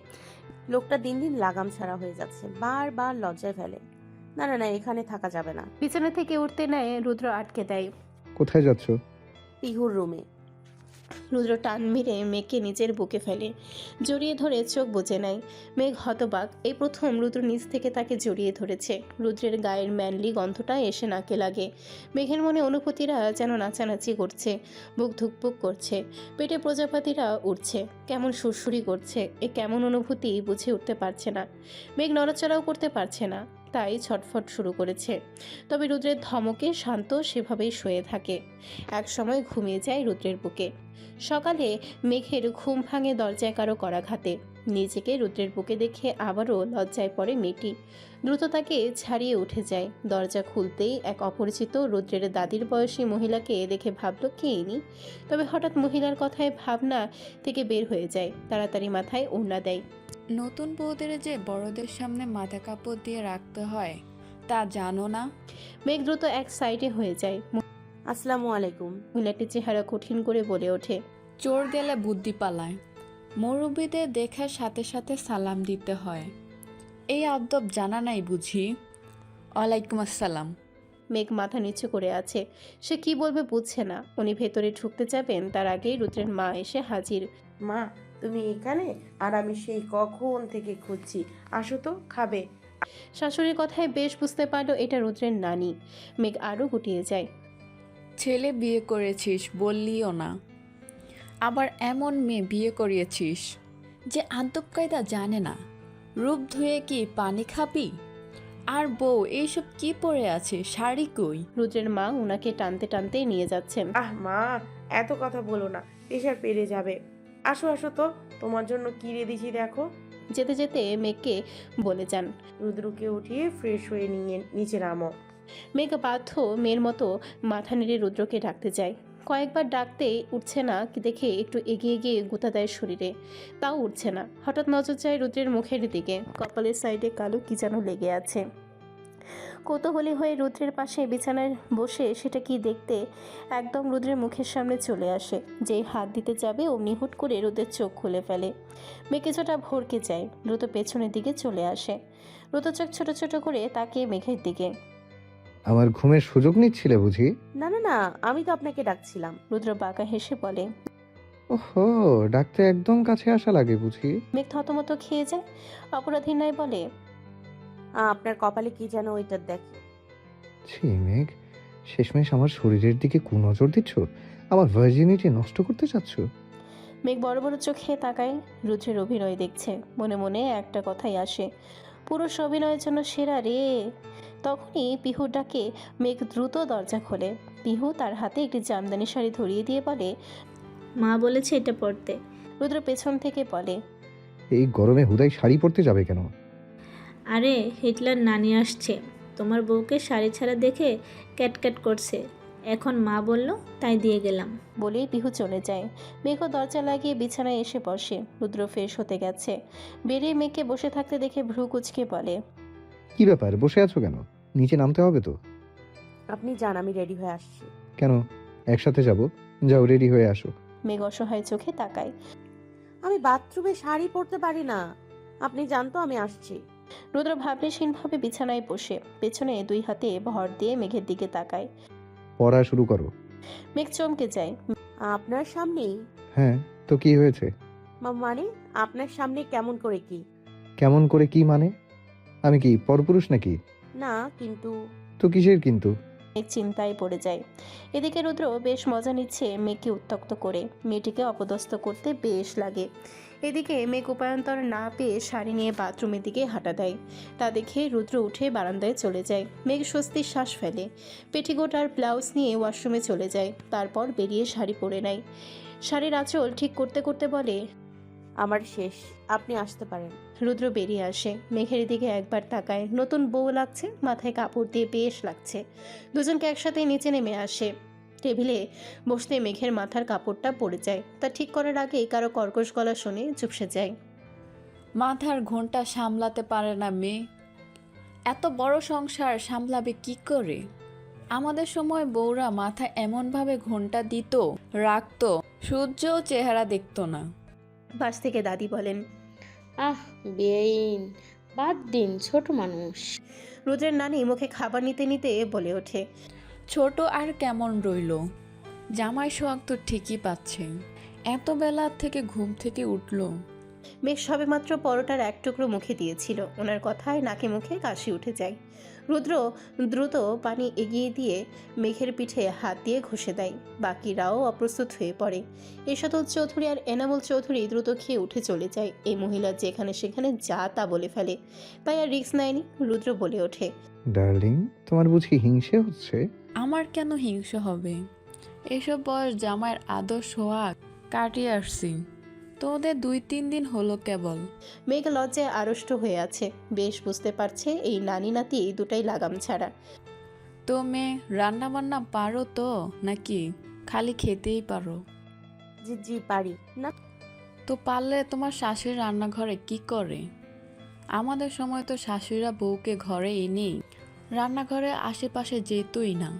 লোকটা দিন দিন লাগাম ছাড়া হয়ে যাচ্ছে, বারবার লজ্জায় ফেলে। না না না, এখানে থাকা যাবে না। বিছানা থেকে উঠতে নেয়, রুদ্র আটকে দেয়। কোথায় যাচ্ছ? পিহুর রুমে। রুদ্র টান মেরে মেঘকে নিজের বুকে ফেলে, জড়িয়ে ধরে চোখ বুজে নেয়। মেঘ হতবাক। এই প্রথম রুদ্র নিজ থেকে তাকে জড়িয়ে ধরেছে। রুদ্রের গায়ের ম্যানলি গন্ধটা এসে নাকে লাগে। মেঘের মনে অনুভূতিরা যেন নাচানাচি করছে, বুক ধুকপুক করছে, পেটে প্রজাপতিরা উঠছে, কেমন সুরসুরি করছে। এ কেমন অনুভূতি বুঝে উঠতে পারছে না। মেঘ নড়াচড়াও করতে পারছে না, তাই ছটফট শুরু করেছে। তবে রুদ্রের ধমকে শান্ত সেভাবেই শুয়ে থাকে। এক সময় ঘুমিয়ে যায় রুদ্রের বুকে। সকালে মেঘের ঘুম ভাঙে দরজায় কারো করাঘাতে। নিজেকে রুদ্রের বুকে দেখে আবারও লজ্জায় পড়ে মেয়েটি। দ্রুত তাকে ছাড়িয়ে উঠে যায়। দরজা খুলতেই এক অপরিচিত রুদ্রের দাদির বয়সী মহিলাকে দেখে ভাবল কে ইনি। তবে হঠাৎ মহিলার কথায় ভাবনা থেকে বের হয়ে যায়। তাড়াতাড়ি মাথায় ওড়না দেয়। নতুন বউদের যে বড়দের সামনে মাথা কাপড় দিয়ে রাখতে হয় তা জানো না? মেঘ দ্রুত এক সাইডে হয়ে যায়। আসসালামু আলাইকুম। মহিলাটির চেহারা কঠিন করে বলে ওঠে, চোর গেলে বুদ্ধি পালায়। মুরব্বীদের দেখার সাথে সাথে সালাম দিতে হয়। এই আদব জানা নাই বুঝি? ওয়ালাইকুম আসসালাম। মেঘ মাথা নিচু করে আছে। সে কি বলবে বুঝছে না। উনি ভেতরে ঢুকতে যাবেন তার আগেই রুদ্রের মা এসে হাজির। মা, তুমি এখানে? আর আমি সেই কখন থেকে খুঁজছি। আসো তো, খাবে। শাশুড়ির কথায় বেশ বুঝতে পারলো এটা রুদ্রের নানি। মেঘ আরও গুটিয়ে যায়। ছেলে বিয়ে করেছিস বললিও না, আবার এমন মেয়ে বিয়ে করিয়েছিস যে আদব কায়দা জানে না। রূপ ধুয়ে কি পানি খাবি? আর বউ এইসব কি পরে আছে? শাড়ি কই? রুদ্রের মা ওনাকে টানতে টানতে নিয়ে যাচ্ছেন। মা, এত কথা বলো না, প্রেশার বেড়ে যাবে। আসো আসো তো, তোমার জন্য কি রেঁধেছি দেখো। যেতে যেতে মেঘকে বলে যান। রুদ্রকে উঠিয়ে ফ্রেশ হয়ে নিয়ে নিচে নামো। মেঘ বাধ্য মেয়ের মতো মাথা নেড়ে রুদ্রকে ডাকতে যায়। কয়েকবার ডাকতে উঠছে না দেখে একটু এগিয়ে গিয়ে গুঁতা দেয় শরীরে, তাও উঠছে না। হঠাৎ নজর যায় রুদ্রের মুখের দিকে। কপালের সাইডে কালো কি যেন লেগে আছে। কৌতূহলী হয়ে রুদ্রের পাশে বিছানায় বসে সেটা কি দেখতে একদম রুদ্রের মুখের সামনে চলে আসে। যেই হাত দিতে যাবে অমনি হুট করে রুদ্রের চোখ খুলে ফেলে। মেঘ কিছুটা ভরকে যায়। দ্রুত পেছনের দিকে চলে আসে। দ্রুত চোখ ছোট ছোট করে তাকিয়ে মেঘের দিকে। আমার ঘুমের সুযোগ নিচ্ছিলে বুঝি? না না না, আমি তো আপনাকে ডাকছিলাম। রুদ্র বাঁকা হেসে বলে। ওহো, ডাকতে একদম কাছে আসা লাগে বুঝি? মেঘ থতমত খেয়ে যায়। অপরাধী নাই বলে, আপনার কপালে কি যেন ওইটা দেখ। ছি মেঘ, শেষমেশ আমার শরীরের দিকে কুনজর দিচ্ছ? আমার ভার্জিনিটি নষ্ট করতে চাচ্ছ? মেঘ বড় বড় চোখে তাকায়। রুদ্রের অভিনয় দেখছে। মনে মনে একটা কথাই আসে, পুরুষ অভিনয়ের জন্য সেরা রে। তখনই পিহু ডাকে। মেঘ দ্রুত দরজা খোলে। পিহু তার হাতে একটি জামদানি শাড়ি ধরিয়ে দিয়ে বলে। মা বলেছে এটা পড়তে। রুদ্র পেছন থেকে বলে, এই গরমে হুদাই শাড়ি পরতে যাবে কেন? আরে হিটলার নানি আসছে, তোমার বউকে শাড়ি ছাড়া দেখে ক্যাটক্যাট করছে, এখন মা বলল তাই দিয়ে গেলাম। বলেই পিহু চলে যায়। মেঘও দরজা লাগিয়ে বিছানায় এসে বসে। রুদ্র ফ্রেশ হতে গেছে। বেরিয়ে মেঘকে বসে থাকতে দেখে ভ্রু কুচকে বলে, কি ব্যাপার, বসে আছো কেন? নিচে নামতে হবে তো। আপনি যান, আমি রেডি হয়ে আসছি। কেন, একসাথে যাব? যাও রেডি হয়ে আসো। মেঘ অসহায় চোখে তাকায়। আমি বাথরুমে শাড়ি পরতে পারি না, আপনি যান তো, আমি আসছি। রুদ্র ভাবলেশীনভাবে বিছানায় বসে পেছনে দুই হাতে ভর দিয়ে মেঘের দিকে তাকায়। পড়া শুরু করো। মেঘ চমকে যায়। আপনার সামনেই? হ্যাঁ, তো কি হয়েছে? মানে আপনার সামনে কেমন করে কি? কেমন করে কি মানে? আমি কি পরপুরুষ নাকি? না কিন্তু। তো কিসের কিন্তু? মেঘ চিন্তায় পড়ে যায়। এদিকে রুদ্র বেশ মজা নিচ্ছে মেঘকে উত্ত্যক্ত করে। মেয়েটিকে অপদস্থ করতে বেশ লাগে। এদিকে মেঘ উপায়ন্তর না পেয়ে শাড়ি নিয়ে বাথরুমের দিকে হাঁটা দেয়। তা দেখে রুদ্র উঠে বারান্দায় চলে যায়। মেঘ স্বস্তির শ্বাস ফেলে। পেটিকোট আর ব্লাউজ নিয়ে ওয়াশরুমে চলে যায়। তারপর বেরিয়ে শাড়ি পরে নেয়। শাড়ির আঁচল ঠিক করতে করতে বলে, আমার শেষ, আপনি আসতে পারেন। রুদ্র বেরিয়ে আসে। মেঘের দিকে একবার তাকায়। নতুন বউ লাগছে, মাথায় কাপড় দিয়ে বেশ লাগছে। দুজনকে একসাথে নিচে নেমে আসে। টেবিলে বসতে মেঘের মাথার কাপড়টা পড়ে যায়। তা ঠিক করার আগেই কারো কর্কশ গলা শুনে চুপসে যায়। মাথার ঘোমটা সামলাতে পারে না মেয়ে, এত বড় সংসার সামলাবে কি করে? আমাদের সময় বউরা মাথায় এমনভাবে ঘোমটা দিত, রাখতো, সূর্যও চেহারা দেখতো না। পাশ থেকে দাদি বলেন, বেইন, বাদ দিন, ছোট মানুষ। রুদ্রের নানি মুখে খাবার নিতে নিতে বলে ওঠে, ছোট আর কেমন রইল, জামাই সোহাগ তো ঠিকই পাচ্ছে। এত বেলা থেকে ঘুম থেকে উঠলো। মেঘ সবেমাত্র পরোটার এক টুকরো মুখে দিয়েছিল। ওনার কথায় নাকে মুখে কাশি উঠে যায়। রুদ্র দ্রুত পানি এগিয়ে দিয়ে মেঘের পিঠে হাত দিয়ে ঘষে দেয়। বাকিরাও অপ্রস্তুত হয়ে পড়ে। এরশাদুল চৌধুরী আর এনামুল চৌধুরী দ্রুত খেয়ে উঠে চলে যায়। এই মহিলা যেখানে সেখানে যা তা বলে ফেলে, তাই আর রিস্ক নেয়নি। রুদ্র বলে ওঠে, ডার্লিং, তোমার বুঝি হিংসে হচ্ছে? আমার কেন হিংসা হবে? এসব বয়স জামাইয়ের আদর সোহাগ কাটিয়ে আসছি। তোদের 2-3 দিন হলো কেবল। মেঘ লজ্জায় আড়ষ্ট হয়ে আছে। বেশ বুঝতে পারছে এই নানি নাতি দুটাই লাগাম ছাড়া। তো মেয়ে রান্না বান্না পারো তো নাকি খালি খেতেই পারো? জি জি পারি না। তো পারলে তোমার শাশুড়ি রান্নাঘরে কি করে? আমাদের সময় তো শাশুড়িরা বউকে ঘরে এনেই রান্নাঘরে আশেপাশে যেতই না।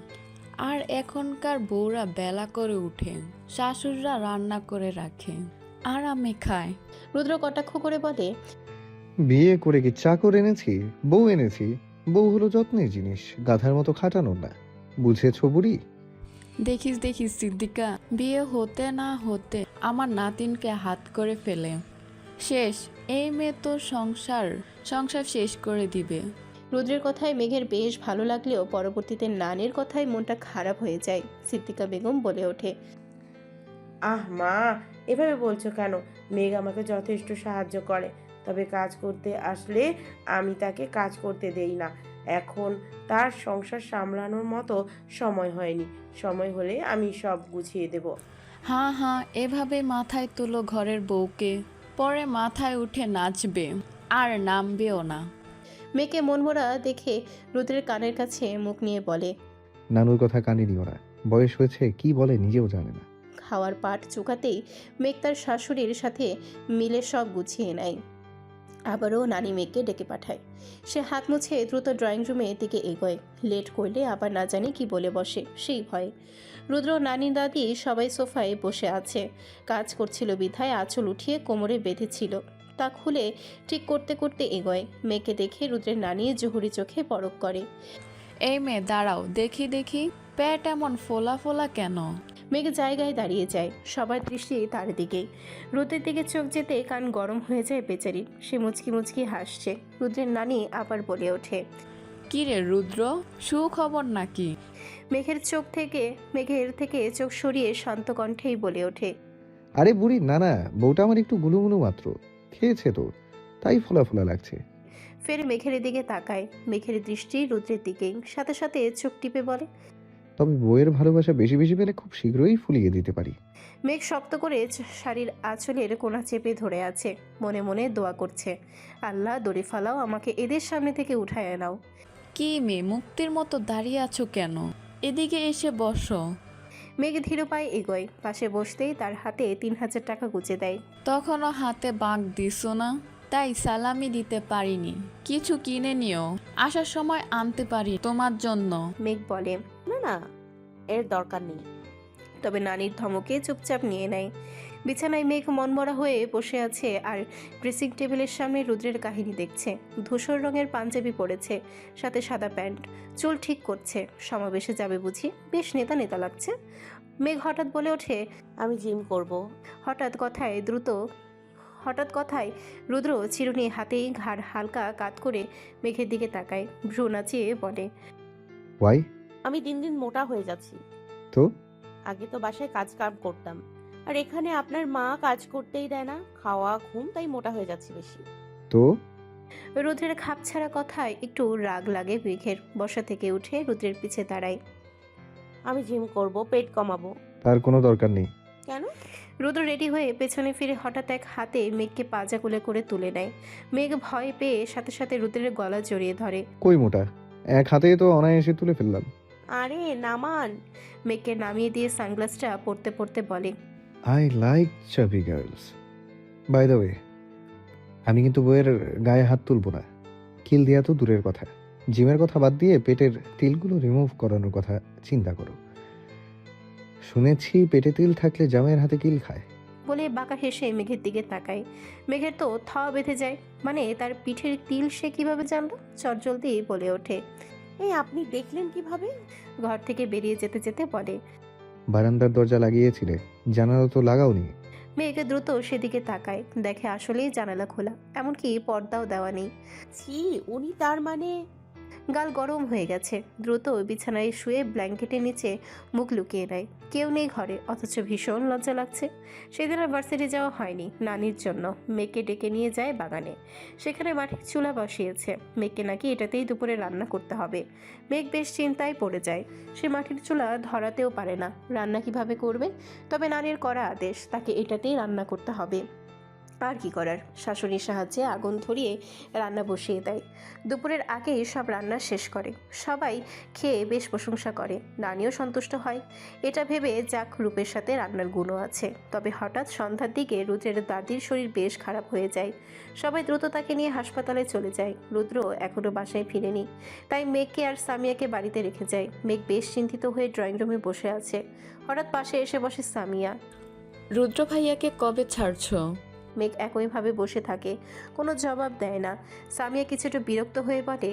আর এখনকার বউরা বেলা করে উঠে, শাশুড়িরা রান্না করে রাখে, আরামে খায়। রুদ্র কটাক্ষ করে বলে, বিয়ে করে কি চাকর এনেছি? বউ এনেছি। বউ হলো যত্নের জিনিস, গাধার মতো খাটানোর না। বুঝেছো বুড়ি? দেখিস দেখিস সিদ্দিকা, বিয়ে হতে না হতে আমার নাতিনকে হাত করে ফেলে শেষ। এই মেয়ে তো সংসার সংসার শেষ করে দিবে। রুদ্রের কথায় মেঘের বেশ ভালো লাগলেও পরবর্তীতে নানির কথায় মনটা খারাপ হয়ে যায়। সিদ্দিকা বেগম বলে ওঠে, আহ মা, এভাবে বলছো কেন? মেঘ আমাকে যথেষ্ট সাহায্য করে, তবে কাজ করতে আসলে আমি তাকে কাজ করতে দেই না। এখন তার সংসার সামলানোর মতো সময় হয়নি। সময় হলে আমি সব গুছিয়ে দেব। হ্যাঁ হ্যাঁ, এভাবে মাথায় তুলো ঘরের বউকে, পরে মাথায় উঠে নাচবে আর নামবেও না। মেয়েকে মনমরা দেখে রুদ্রের কানের কাছে মুখ নিয়ে বলে, নানুর কথা কানে নিও না। বয়স হয়েছে, কি বলে নিজেও জানে না। খাওয়ার পাট চুকাতেই মেঘ তার শাশুড়ির সাথে মিলে সব গুছিয়ে নেয়। আবারও নানি মেঘকে ডেকে পাঠায়। সে হাত মুছে দ্রুত ড্রয়িং রুমের দিকে এগোয়। লেট করলে আবার না জানি কি বলে বসে, সেই ভয়। রুদ্র, নানি, দাদি সবাই সোফায় বসে আছে। কাজ করছিল বিধায় আঁচল উঠিয়ে কোমরে বেঁধেছিল, তা খুলে ঠিক করতে করতে এগোয়। মেয়েকে দেখে রুদ্রের নানি জহুরি চোখে পরক করে। এই মেয়ে দাঁড়াও, দেখি দেখি পেট এমন ফোলা ফোলা কেন? মেঘ জায়গায় দাঁড়িয়ে যায়। সবার দৃষ্টি তার দিকেই। রুদ্রের দিকে চোখ যেতে কান গরম হয়ে যায় বেচারির। সে মুচকি মুচকি হাসছে। রুদ্রের নানি আবার বলে ওঠে, কি রে রুদ্র, সুখবর নাকি? মেঘের থেকে চোখ সরিয়ে শান্ত কণ্ঠেই বলে ওঠে, আরে বুড়ি, না না, বউটা আমার একটু গুলুমুলু মাত্র। খেয়েছে তো, তাই ফোলা ফোলা লাগছে। ফের মেঘের দিকে তাকায়। মেঘের দৃষ্টি রুদ্রের দিকেই, সাথে সাথে চোখ টিপে বলে, তবে বউয়ের ভালোবাসা বেশি বেশি পেলে খুব শীঘ্রই ফুলিয়ে দিতে পারি। মেঘ শক্ত করে শাড়ির আঁচলের কোণা চেপে ধরে আছে। মনে মনে দোয়া করছে, আল্লাহ দড়ি ফালাও, আমাকে এদের সামনে থেকে উঠায় নাও। কি মেয়ে মুক্তির মতো দাঁড়িয়ে আছো কেন? এদিকে এসে বসো। মেঘ ধীর পায়ে এগোয়। পাশে বসতেই তার হাতে ৩,০০০ টাকা গুঁজে দেয়। তখনও হাতে বাঁক দিছো না, তাই সালামি দিতে পারিনি। কিছু কিনে নিও, আসার সময় আনতে পারি তোমার জন্য। মেঘ বলে, না না, এর দরকার নেই। তবে নানির ধমকে চুপচাপ নিয়ে নেয়। বিছানায় মেঘ মনমরা হয়ে বসে আছে আর ড্রেসিং টেবিলের সামনে রুদ্রের কাহিনী দেখছে। ধূসর রঙের পাঞ্জাবি পরেছে, সাথে সাদা প্যান্ট। চুল ঠিক করছে। সমাবেশে যাবে বুঝি? বেশ নেতা নেতা লাগছে। মেঘ হঠাৎ বলে ওঠে, আমি জিম করব। হঠাৎ কথায় রুদ্র চিরুনি হাতেই ঘাড় হালকা কাত করে মেঘের দিকে তাকায়। ভ্রু নাচিয়ে বলে, ওয়াই? আমি দিন দিন মোটা হয়ে যাচ্ছি। তো আগে তো বাসায় কাজ কাম করতাম, আর এখানে আপনার মা কাজ করতেই দেয় না, খাওয়া ঘুম, তাই মোটা হয়ে যাচ্ছি বেশি। তো রুদ্রের খাপছাড়া কথায় একটু রাগ লাগে মেঘের। বসা থেকে উঠে রুদ্রের পিছে দাঁড়ায়। আমি জিম করব, পেট কমাবো। তার কোনো দরকার নেই। কেন? রুদ্র রেডি হয়ে পেছনে ফিরে হঠাৎ এক হাতে মেঘকে পাজা কোলে করে তুলে নেয়। মেঘ ভয় পেয়ে সাথে সাথে রুদ্রের গলা জড়িয়ে ধরে। কই মোটা, এক হাতেই তো অনায়াসে তুলে ফেললাম। আরে নামান। মেঘকে নামিয়ে দিয়ে সানগ্লাসটা পরতে পরতে বলে, আই লাইক চাবি গার্লস। বাই দ্য ওয়ে, আমি কিন্তু বইয়ের গায়ে হাত তুলবো না। কিল দেওয়া তো দূরের কথা, জিমের কথা বাদ দিয়ে পেটের তিলগুলো রিমুভ করানোর কথা চিন্তা করো। শুনেছি পেটে তিল থাকলে জামাইয়ের হাতে কিল খায়। বলে বাঁকা হেসে মেঘের দিকে তাকায়। মেঘের তো থাওয়া বেঁধে যায়। মানে তার পিঠের তিল সে কিভাবে জানলো? চটজলদি বলে ওঠে, এই আপনি দেখলেন কিভাবে? ঘর থেকে বেরিয়ে যেতে যেতে বলে, বারান্দার দরজা লাগিয়েছিলে, জানালা তো লাগাওনি। মেঘ দ্রুত সেদিকে তাকায়। দেখে আসলেই জানালা খোলা, এমনকি পর্দাও দেওয়া নেই। ছি, উনি তার মানে? গাল গরম হয়ে গেছে। দ্রুত বিছানায় শুয়ে ব্ল্যাঙ্কেটের নিচে মুখ লুকিয়ে নেয়। কেউ নেই ঘরে, অথচ ভীষণ লজ্জা লাগছে। সেদিন আর ভার্সিটি যাওয়া হয়নি নানির জন্য। মেঘকে ডেকে নিয়ে যায় বাগানে। সেখানে মাটির চুলা বসিয়েছে। মেঘকে নাকি এটাতেই দুপুরে রান্না করতে হবে। মেঘ বেশ চিন্তায় পড়ে যায়। সে মাটির চুলা ধরাতেও পারে না, রান্না কিভাবে করবে? তবে নানির করা আদেশ, তাকে এটাতেই রান্না করতে হবে। আর কি করার, শাশুড়ির সাহায্যে আগুন ধরিয়ে রান্না বসিয়ে দেয়। দুপুরের আগেই সব রান্না শেষ করে। সবাই খেয়ে বেশ প্রশংসা করে, নানিও সন্তুষ্ট হয়। এটা ভেবে যাক রূপের সাথে রান্নার গুণও আছে। তবে হঠাৎ সন্ধ্যার দিকে রুদ্রের দাদির শরীর বেশ খারাপ হয়ে যায়। সবাই দ্রুত তাকে নিয়ে হাসপাতালে চলে যায়। রুদ্র এখনও বাসায় ফিরেনি, তাই মেঘকে আর সামিয়াকে বাড়িতে রেখে যায়। মেঘ বেশ চিন্তিত হয়ে ড্রয়িং রুমে বসে আছে। হঠাৎ পাশে এসে বসে সামিয়া। রুদ্র ভাইয়াকে কবে ছাড়ছো? মেঘ একইভাবে বসে থাকে, কোনো জবাব দেয় না। সামিয়া কিছুটা বিরক্ত হয়ে বলে,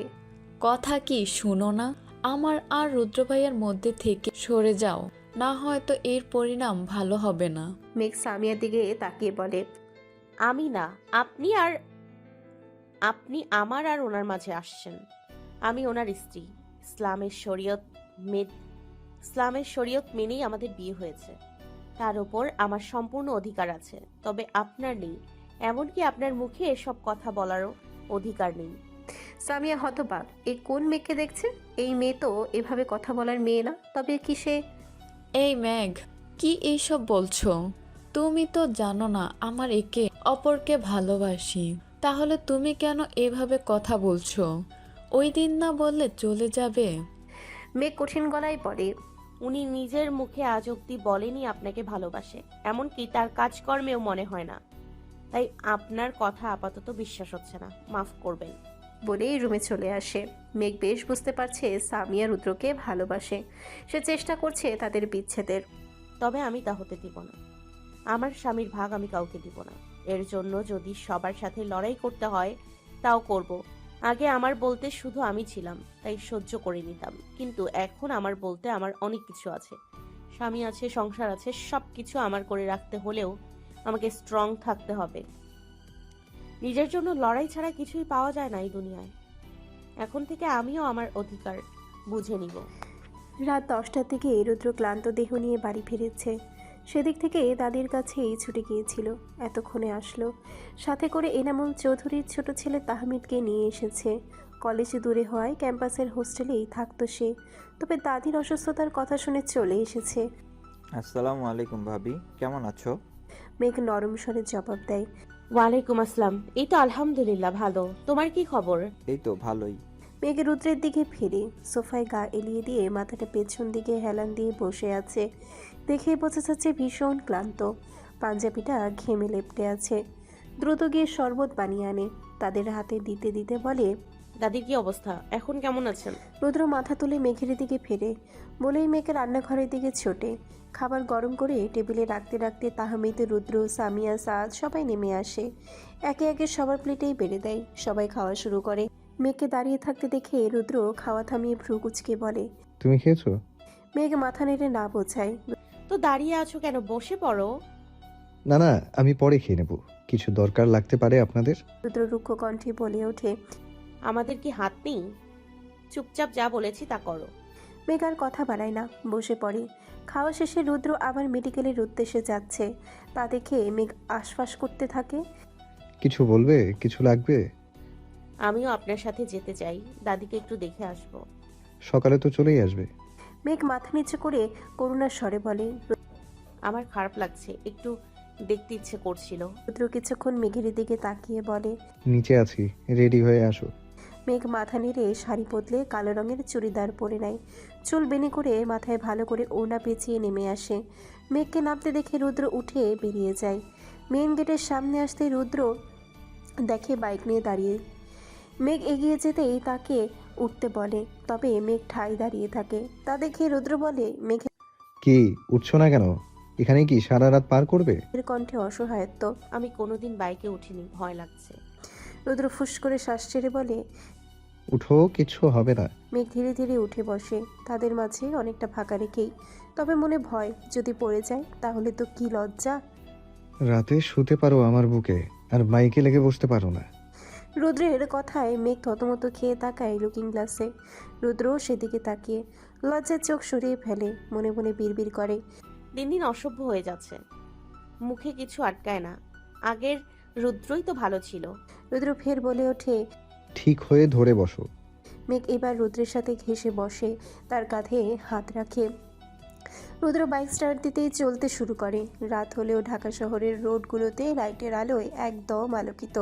কথা কি শুনো না? আমার আর রুদ্র ভাইয়ার মধ্যে থেকে সরে যাও, না হয়তো এর পরিণাম ভালো হবে না। মেঘ সামিয়ার দিকে তাকিয়ে বলে, আমি না, আপনি আমার আর ওনার মাঝে আসছেন। আমি ওনার স্ত্রী। ইসলামের শরীয়ত মেনেই আমাদের বিয়ে হয়েছে। তার উপর আমার সম্পূর্ণ অধিকার আছে, তবে আপনার নেই। এমনকি আপনার মুখে এসব কথা বলারও অধিকার নেই। সামিয়া হতবাক, এই কোন মেঘকে দেখছে? এই মেয়ে তো এভাবে কথা বলার মেয়ে না। তবে কি সে? এই মেঘ, কি এইসব বলছো? তুমি তো জানো না আমার একে অপরকে ভালোবাসি, তাহলে তুমি কেন এভাবে কথা বলছো? ওই দিন না বললে চলে যাবে? মেঘ কঠিন গলায় বলে, উনি নিজের মুখে আজ অব্দি বলেনি আপনাকে ভালোবাসে, এমনকি তার কাজকর্মেও মনে হয় না। তাই আপনার কথা আপাতত বিশ্বাস হচ্ছে না, মাফ করবেন। বলেই রুমে চলে আসে। মেঘ বেশ বুঝতে পারছে সামিয়া রুদ্রকে ভালোবাসে। সে চেষ্টা করছে তাদের বিচ্ছেদের। তবে আমি তা হতে দিব না। আমার স্বামীর ভাগ আমি কাউকে দিব না। এর জন্য যদি সবার সাথে লড়াই করতে হয় তাও করব। আগে আমার বলতে শুধু আমি ছিলাম, তাই সহ্য করে নিতাম। কিন্তু এখন আমার বলতে আমার অনেক কিছু আছে। স্বামী আছে, সংসার আছে, সব কিছু আমার করে রাখতে হলেও আমাকে স্ট্রং থাকতে হবে। নিজের জন্য লড়াই ছাড়া কিছুই পাওয়া যায় না এই দুনিয়ায়। এখন থেকে আমিও আমার অধিকার বুঝে নিব। রাত 10টার দিকে রুদ্র ক্লান্ত দেহ নিয়ে বাড়ি ফিরেছে। সেদিক থেকে দাদির কাছেই ছুটে গিয়েছিল, এতক্ষণে আসলো। সাথে করে এনামুল চৌধুরীর ছোট ছেলে তাহমিদকে নিয়ে এসেছে। কলেজে দূরে হওয়ায় ক্যাম্পাসের হোস্টেলেই থাকতো সে। তবে দাদির অসুস্থতার কথা শুনে চলে এসেছে। আসসালামু আলাইকুম ভাবি, কেমন আছো? মেঘ নরম স্বরে জবাব দেয়। ওয়ালাইকুম আসসালাম। এই তো আলহামদুলিল্লাহ ভালো। তোমার কি খবর? এই তো ভালোই। মেঘ রুদ্রের দিকে ফিরে সোফায় গা এলিয়ে দিয়ে মাথাটা পেছন দিকে হেলান দিয়ে বসে আছে। দেখে বোঝা যাচ্ছে ভীষণ ক্লান্ত। পাঞ্জাবিটা ঘেমে লেপ্টে আছে। দ্রুত গিয়ে শরবত বানিয়ে আনে, তাদের হাতে দিতে দিতে বলে, দাদির কি অবস্থা? এখন কেমন আছেন? রুদ্র মাথা তুলে মেঘের দিকে ফেরে, বলেই মেঘের রান্নাঘরের দিকে ছোটে। খাবার গরম করে টেবিলে রাখতে রাখতে তাহমিদ, রুদ্র, সামিয়া, সাদ সবাই নেমে আসে। একে একে সবার প্লেটেই বেড়ে দেয়। সবাই খাওয়া শুরু করে। মেঘকে দাঁড়িয়ে থাকতে দেখে রুদ্র খাওয়া থামিয়ে ভ্রু কুচকে বলে, তুমি খেয়েছো? মেঘ মাথা নেড়ে না বোঝায়। তো দাঁড়িয়ে আছো কেন? বসে পড়ো। না না, আমি পরে খেয়ে নেব। কিছু দরকার লাগতে পারে আপনাদের। রুদ্র রুক্ষ কণ্ঠে বলে ওঠে, আমাদের কি হাত নেই? চুপচাপ যা বলেছি তা করো। মেঘ আর কথা বাড়ায় না, বসে পড়ে। খাওয়া শেষে রুদ্র আবার মেডিকেলের উদ্দেশ্যে যাচ্ছে। তা দেখে মেঘ আশপাশ করতে থাকে। কিছু বলবে? কিছু লাগবে? আমিও আপনার সাথে যেতে চাই, দাদিকে একটু দেখে আসবো। সকালে তো চলেই আসবে। মেঘ মাথা নিচু করে করুণার স্বরে বলে। আমার খারাপ লাগছে, একটু দেখতে ইচ্ছে করছিল। রুদ্র কিছুক্ষণ মেঘের দিকে তাকিয়ে বলে, নিচে আছি, রেডি হয়ে আসো। মেঘ মাথা নেড়ে শাড়ি বদলে কালো রঙের চুড়িদার পরে নেয়। চুল বেনি করে মাথায় ভালো করে ওড়না পেঁচিয়ে নেমে আসে। মেঘকে নামতে দেখে রুদ্র উঠে বেরিয়ে যায়। মেন গেটের সামনে আসতে রুদ্র দেখে বাইক নিয়ে দাঁড়িয়ে। মেঘ এগিয়ে যেতেই তাকে উঠতে বলে, তবে মেঘ ঠাই দাঁড়িয়ে থাকে। তা দেখে রুদ্র বলে, মেঘের কি উঠছো না কেন? এখানে কি সারা রাত পার করবে? কণ্ঠে অসহায়ত্ব। আমি কোনোদিন বাইকে উঠিনি, ভয় লাগছে। রুদ্র ফুস করে শ্বাস ছেড়ে বলে, উঠো, কিচ্ছু হবে না। মেঘ ধীরে ধীরে উঠে বসে, তাদের মাঝে অনেকটা ফাঁকা রেখেই। তবে মনে ভয়, যদি পড়ে যায় তাহলে তো কি লজ্জা। রাতে শুতে পারো আমার বুকে, আর মাইকে লেগে বসতে পারো না। রুদ্রের কথায় মেঘ থতমত খেয়ে তাকায় লুকিং গ্লাসে। রুদ্রও সেদিকে তাকিয়ে লজ্জার চোখ সরিয়ে ফেলে, মনে মনে বিড়বিড় করে, দিন দিন অসভ্য হয়ে যাচ্ছে, মুখে কিছু আটকায় না। আগের রুদ্রই তো ভালো ছিল। রুদ্র ফের বলে ওঠে। ঠিক হয়ে ধরে বসো। মেঘ এবার রুদ্রের সাথে ঘেঁষে বসে, তার কাঁধে হাত রাখে। রুদ্র বাইক স্টার্ট দিতেই চলতে শুরু করে। রাত হলেও ঢাকা শহরের রোডগুলোতে লাইটের আলোয় একদম আলোকিত।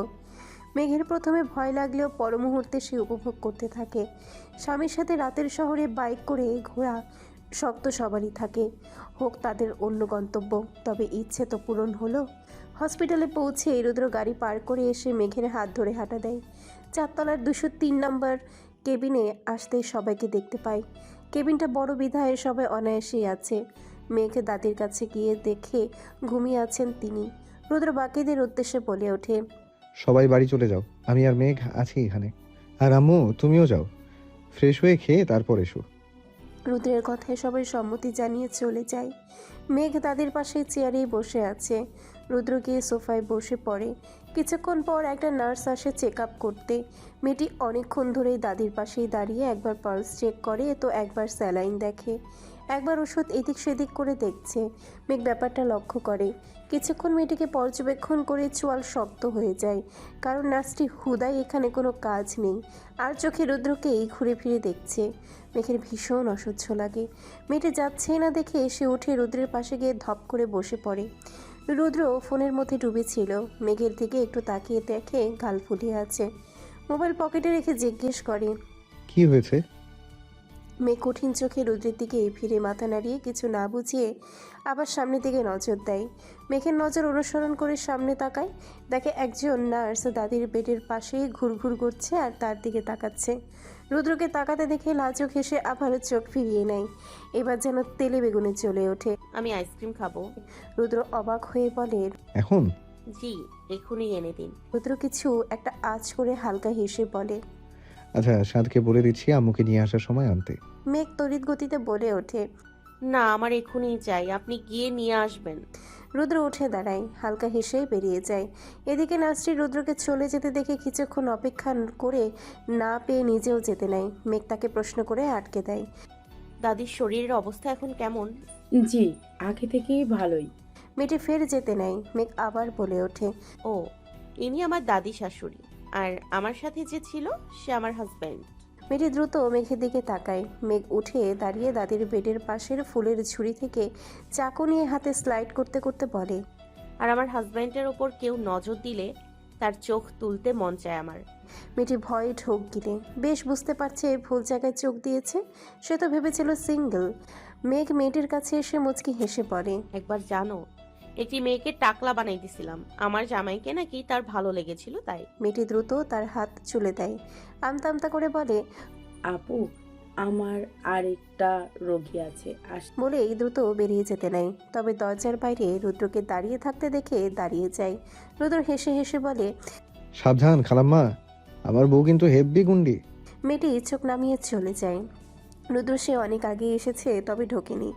মেঘের প্রথমে ভয় লাগলেও পর মুহূর্তে সে উপভোগ করতে থাকে। স্বামীর সাথে রাতের শহরে বাইক করে ঘোরা শক্ত সবারই থাকে, হোক তাদের অন্য গন্তব্য। তবে ইচ্ছে তো পূরণ হলো। হসপিটালে পৌঁছে রুদ্র গাড়ি পার করে এসে মেঘের হাত ধরে হাঁটা দেয়। 4 তলার 203 নম্বর কেবিনে আসতেই সবাইকে দেখতে পায়। কেবিনটা বড় বিধায় সবাই অনায়াসেই আছে। মেঘে দাদির কাছে গিয়ে দেখে ঘুমিয়ে আছেন তিনি। রুদ্র বাকিদের উদ্দেশ্যে বলে ওঠে, সবাই বাড়ি চলে যাও, আমি আর মেঘ আছি এখানে। আর আম্মু তুমিও যাও, ফ্রেশ হয়ে খেয়ে তারপর এসো। রুদ্রের কথায় সবাই সম্মতি জানিয়ে চলে যায়। মেঘ তাদের পাশে চেয়ারেই বসে আছে। রুদ্র গিয়ে সোফায় বসে পড়ে। কিছুক্ষণ পর একটা নার্স আসে চেক আপ করতে। মেয়েটি অনেকক্ষণ ধরেই দাদির পাশেই দাঁড়িয়ে একবার পালস চেক করে, তো একবার স্যালাইন দেখে, একবার ওষুধ এদিক সেদিক করে দেখছে। মেঘ ব্যাপারটা লক্ষ্য করে। কিছুক্ষণ মেয়েটিকে পর্যবেক্ষণ করে চোয়াল শক্ত হয়ে যায়, কারণ নার্সটি হুদাই এখানে কোনো কাজ নেই, আর চোখে রুদ্রকেই ঘুরে ফিরে দেখছে। মেঘের ভীষণ অসহ্য লাগে। মেয়েটি যাচ্ছে না দেখে সে উঠে রুদ্রের পাশে গিয়ে ধপ করে বসে পড়ে। রুদ্র ফোনের মধ্যে ডুবেছিল। মেঘের দিকে একটু তাকিয়ে দেখে গাল ফুলিয়ে আছে। মোবাইল পকেটে রেখে জিজ্ঞেস করে, কি হয়েছে? মেঘ কঠিন চোখে রুদ্রের দিকে ফিরে মাথা নাড়িয়ে কিছু না বুঝিয়ে আবার সামনের দিকে নজর দেয়। মেঘের নজর অনুসরণ করে সামনে তাকায়, দেখে একজন নার্স দাদির বেডের পাশে ঘুরঘুর করছে আর তার দিকে তাকাচ্ছে। রুদ্রকে তাকাতে দেখে লাজুক হেসে আবারও চোখ ফিরিয়ে নেয়। এবার যেন তেলে বেগুনে চলে ওঠে। আমি আইসক্রিম খাবো। রুদ্র অবাক হয়ে বলে, এখন? জি, এক্ষুনি এনে দিন। রুদ্র কিছু একটা আঁচ করে হালকা হেসে বলে, আচ্ছা, সাদকে বলে দিচ্ছি আম্মুকে নিয়ে আসার সময় আনতে। মেঘ তড়িৎ গতিতে বলে ওঠে, না, আমার এক্ষুনি চাই, আপনি গিয়ে নিয়ে আসবেন। রুদ্র উঠে দাঁড়ায়, হালকা হেসেই বেরিয়ে যায়। এদিকে নার্সটি রুদ্রকে চলে যেতে দেখে কিছুক্ষণ অপেক্ষা করে না পেয়ে নিজেও যেতে নেয়। মেঘ তাকে প্রশ্ন করে আটকে দেয়। দাদির শরীরের অবস্থা এখন কেমন? জি, আগে থেকেই ভালোই। মেয়েটি ফের যেতে নেয়। মেঘ আবার বলে ওঠে, ও, ইনি আমার দাদি শাশুড়ি, আর আমার সাথে যে ছিল সে আমার হাজব্যান্ড। মেয়েটি দ্রুত মেঘের দিকে তাকায়। মেঘ উঠে দাঁড়িয়ে দাদির বেডের পাশের ফুলের ঝুড়ি থেকে চাকু নিয়ে হাতে স্লাইড করতে করতে বলে, আর আমার হাজব্যান্ডের ওপর কেউ নজর দিলে তার চোখ তুলতে মন চায় আমার। মেয়েটি ভয়ে ঢোক গিলে বেশ বুঝতে পারছে ভুল জায়গায় চোখ দিয়েছে। সে তো ভেবেছিল সিঙ্গেল। মেঘ মেয়েটির কাছে এসে মুচকি হেসে পড়ে, একবার জানো, একটি মেয়েকে টাকলা বানাই দিছিলাম, আমার জামাইকে নাকি তার ভালো লেগেছিল তাই। মেয়েটি দ্রুত তার হাত চুলে দেয়। আমতা আমতা করে বলে, আপু, আমার আরেকটা রোগী আছে, বলেই দ্রুত বেরিয়ে যেতে নেয়। তবে দরজার বাইরে রুদ্রকে দাঁড়িয়ে থাকতে দেখে দাঁড়িয়ে যায়। রুদ্র হেসে হেসে বলে, সাবধান খালাম্মা, আমার বউ কিন্তু হেব্বি গুন্ডি। মেয়েটি চোখ নামিয়ে চলে যায়। রুদ্র সে অনেক আগে এসেছে, তবে ঢোকেনি।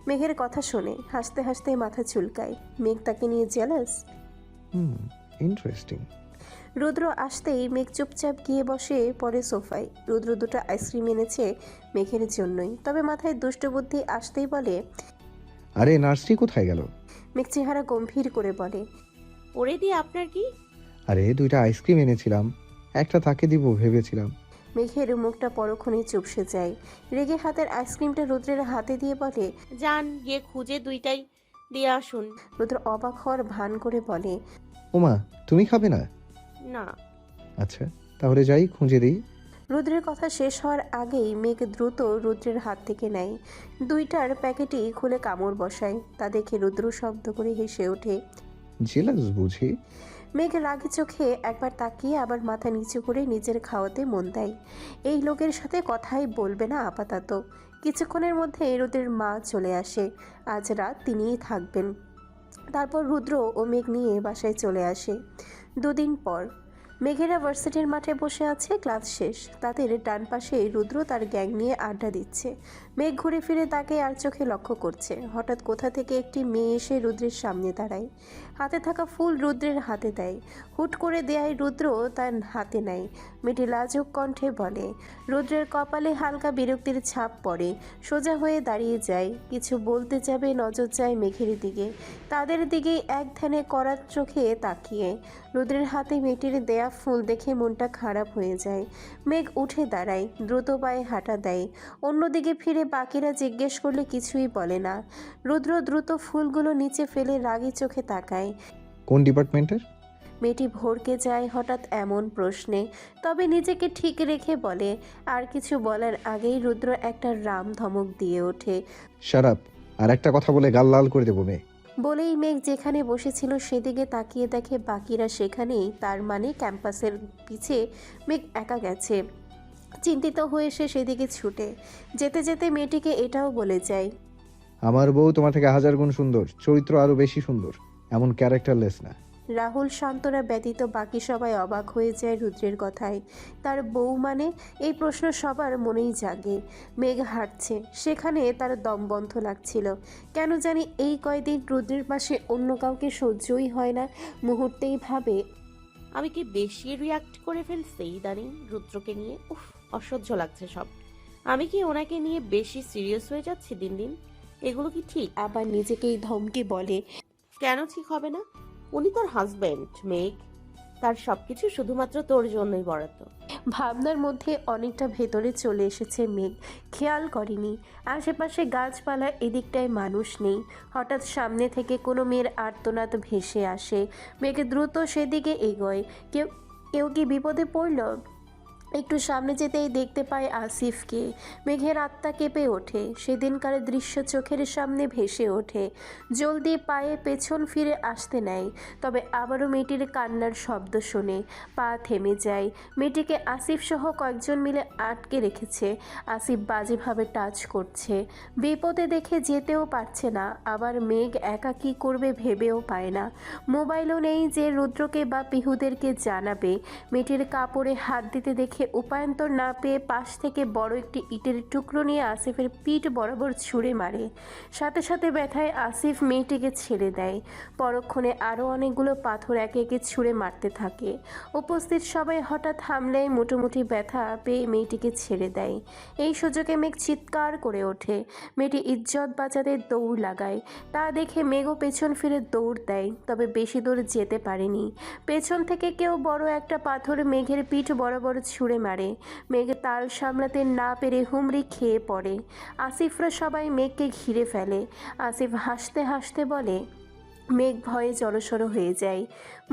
মেঘের কথা শুনে হাসতে হাসতে মাথা চুলকায়। মেঘ তাকে নিয়ে জেলাস। ইন্টারেস্টিং। রুদ্র আসতেই মেঘ চুপচাপ গিয়ে বসে পড়ে সোফায়। রুদ্র দুটো আইসক্রিম এনেছে মেঘের জন্যই, তবে মাথায় দুষ্ট বুদ্ধি আসতেই বলে, আরে নার্সটি কোথায় গেল? মেঘ চেহারা গম্ভীর করে বলে, ওরে দিয়ে আপনার কি? আরে 2টা আইসক্রিম এনেছিলাম, একটা তাকে দিব ভেবেছিলাম। মেঘের মুখটা পরক্ষণে চুপসে যায়। রেগে হাতের আইসক্রিমটা রুদ্রের হাতে দিয়ে বলে, যান গিয়ে খুঁজে দুইটাই দিয়ে আসুন। রুদ্র অবাক হওয়ার ভান করে বলে, ওমা, তুমি খাবে না? না। আচ্ছা, তাহলে যাই খুঁজে দিই। রুদ্রের কথা শেষ হওয়ার আগেই মেঘ দ্রুত রুদ্রের হাত থেকে নেয়। 2টার প্যাকেটই খুলে কামড় বসায়। তা দেখে রুদ্র শব্দ করে হেসে ওঠে। জেলাস বুঝি? মেঘ রাগে চোখে একবার তাকিয়ে আবার মাথা নিচু করে নিজের খাওয়াতে মন দেয়। এই লোকের সাথে কথাই বলবে না আপাতত। কিছুক্ষণের মধ্যে রুদ্রের মা চলে আসে। আজ রাত তিনিই থাকবেন। তারপর রুদ্র ও মেঘ নিয়ে বাসায় চলে আসে। 2 দিন পর মেঘেরা ভার্সিটির মাঠে বসে আছে, ক্লাস শেষ। তাদের ডান পাশে রুদ্র তার গ্যাং নিয়ে আড্ডা দিচ্ছে। মেঘ ঘুরে ফিরে তাকে আর চোখে লক্ষ্য করছে। হঠাৎ কোথা থেকে একটি মেয়ে এসে রুদ্রের সামনে দাঁড়ায়। হাতে থাকা ফুল রুদ্রের হাতে দেয়। হুট করে দেয় রুদ্র তার হাতে নেয়। মেয়েটি লাজুক কণ্ঠে বলে, রুদ্রের কপালে হালকা বিরক্তির ছাপ পড়ে। সোজা হয়ে দাঁড়িয়ে যায়। কিছু বলতে যাবে, নজর যায় মেঘের দিকে। তাদের দিকেই এক ধ্যানে করার চোখে তাকিয়ে। রুদ্রের হাতে মেয়েটির দেয়া ফুল দেখে মনটা খারাপ হয়ে যায়। মেঘ উঠে দাঁড়ায়, দ্রুত পায়ে হাঁটা দেয়। অন্যদিকে ফিরে বাকিরা জিজ্ঞেস করলে কিছুই বলে না। রুদ্র দ্রুত ফুলগুলো নিচে ফেলে রাগী চোখে তাকায়। কোন ডিপার্টমেন্টের? মেয়েটি ভড়কে যায় হঠাৎ এমন প্রশ্নে, তবে নিজেকে ঠিক রেখে বলে। আর কিছু বলার আগেই রুদ্র একটা রাম ধমক দিয়ে ওঠে। শারাপ, আর একটা কথা বলে গাল লাল করে দেবো মেয়ে। বলেই মেঘ যেখানে বসেছিল সেদিকে তাকিয়ে দেখে বাকিরা সেখানেই, তার মানে ক্যাম্পাসের পিছে মেঘ একা গেছে। চিন্তিত হয়ে সে সেদিকে ছুটে যেতে যেতে মেয়েটিকে এটাও বলে যায়, আমার বউ তোমার থেকে 1000 গুণ সুন্দর, চরিত্র আরো বেশি সুন্দর, এমন ক্যারেক্টারলেস না। রাহুল শান্তরা ব্যতীত বাকি সবাই অবাক হয়ে যায় রুদ্রের কথায়। তার বউ মানে? এই প্রশ্ন সবার মনেই জাগে। মেঘ হাঁটছে, সেখানে তার দম বন্ধ লাগছিল। কেন জানি এই কয়দিন রুদ্রের পাশে অন্য কাউকে সহ্যই হয় না। মুহূর্তেই ভাবে, আমি কি বেশি রিয়াক্ট করে ফেলছি ইদানিং রুদ্রকে নিয়ে? উফ, অসহ্য লাগছে সব। আমি কি ওনাকে নিয়ে বেশি সিরিয়াস হয়ে যাচ্ছি দিন দিন? এগুলো কি ঠিক? আবার নিজেকেই ধমকে বলে, কেন ঠিক হবে না? উনি তোর হাজবেন্ড মেঘ, তার সবকিছু শুধুমাত্র তোর জন্যই বরাদ্দ। ভাবনার মধ্যে অনেকটা ভেতরে চলে এসেছে মেঘ। খেয়াল করেনি আশেপাশে গাছপালা, এদিকটায় মানুষ নেই। হঠাৎ সামনে থেকে কোনো মেয়ের আর্তনাদ ভেসে আসে। মেঘ দ্রুত সেদিকে এগোয়। কেউ কেউ কি বিপদে পড়ল? একটু সামনে যেতেই দেখতে পায় আসিফকে। মেঘের আত্মা কেঁপে ওঠে। সেদিনকার দৃশ্য চোখের সামনে ভেসে ওঠে। জলদি পায়ে পেছন ফিরে আসতে নেয়, তবে আবারও মেয়েটির কান্নার শব্দ শুনে পা থেমে যায়। মেয়েটিকে আসিফ সহ কয়েকজন মিলে আটকে রেখেছে। আসিফ বাজেভাবে টাচ করছে। বিপদে দেখে যেতেও পারছে না, আবার মেঘ একা কী করবে ভেবেও পায় না। মোবাইলও নেই যে রুদ্রকে বা পিহুদেরকে জানাবে। মেয়েটির কাপড়ে হাত দিতে দেখে উপায়ন্তর না পেয়ে পাশ থেকে বড় একটি ইটের টুকরো নিয়ে আসিফের পিঠ বরাবর ছুঁড়ে মারে। সাথে সাথে ব্যথায় আসিফ মেয়েটিকে ছেড়ে দেয়। পরক্ষণে আরও অনেকগুলো পাথর একে একে ছুঁড়ে মারতে থাকে। উপস্থিত সবাই হঠাৎ হামলায় মুঠোমুঠি ব্যথা পেয়ে মেয়েটিকে ছেড়ে দেয়। এই সুযোগে মেঘ চিৎকার করে ওঠে। মেয়েটি ইজ্জত বাঁচাতে দৌড় লাগায়। তা দেখে মেঘও পেছন ফিরে দৌড় দেয়, তবে বেশি দূর যেতে পারেনি। পেছন থেকে কেউ বড় একটা পাথর মেঘের পিঠ বরাবর ছুঁড়ে মারে। মেঘ তাল সামলাতে না পেরে হুমড়ি খেয়ে পড়ে। আসিফরা সবাই মেঘকে ঘিরে ফেলে। আসিফ হাসতে হাসতে বলে, মেঘ ভয়ে জড়সড় হয়ে যায়।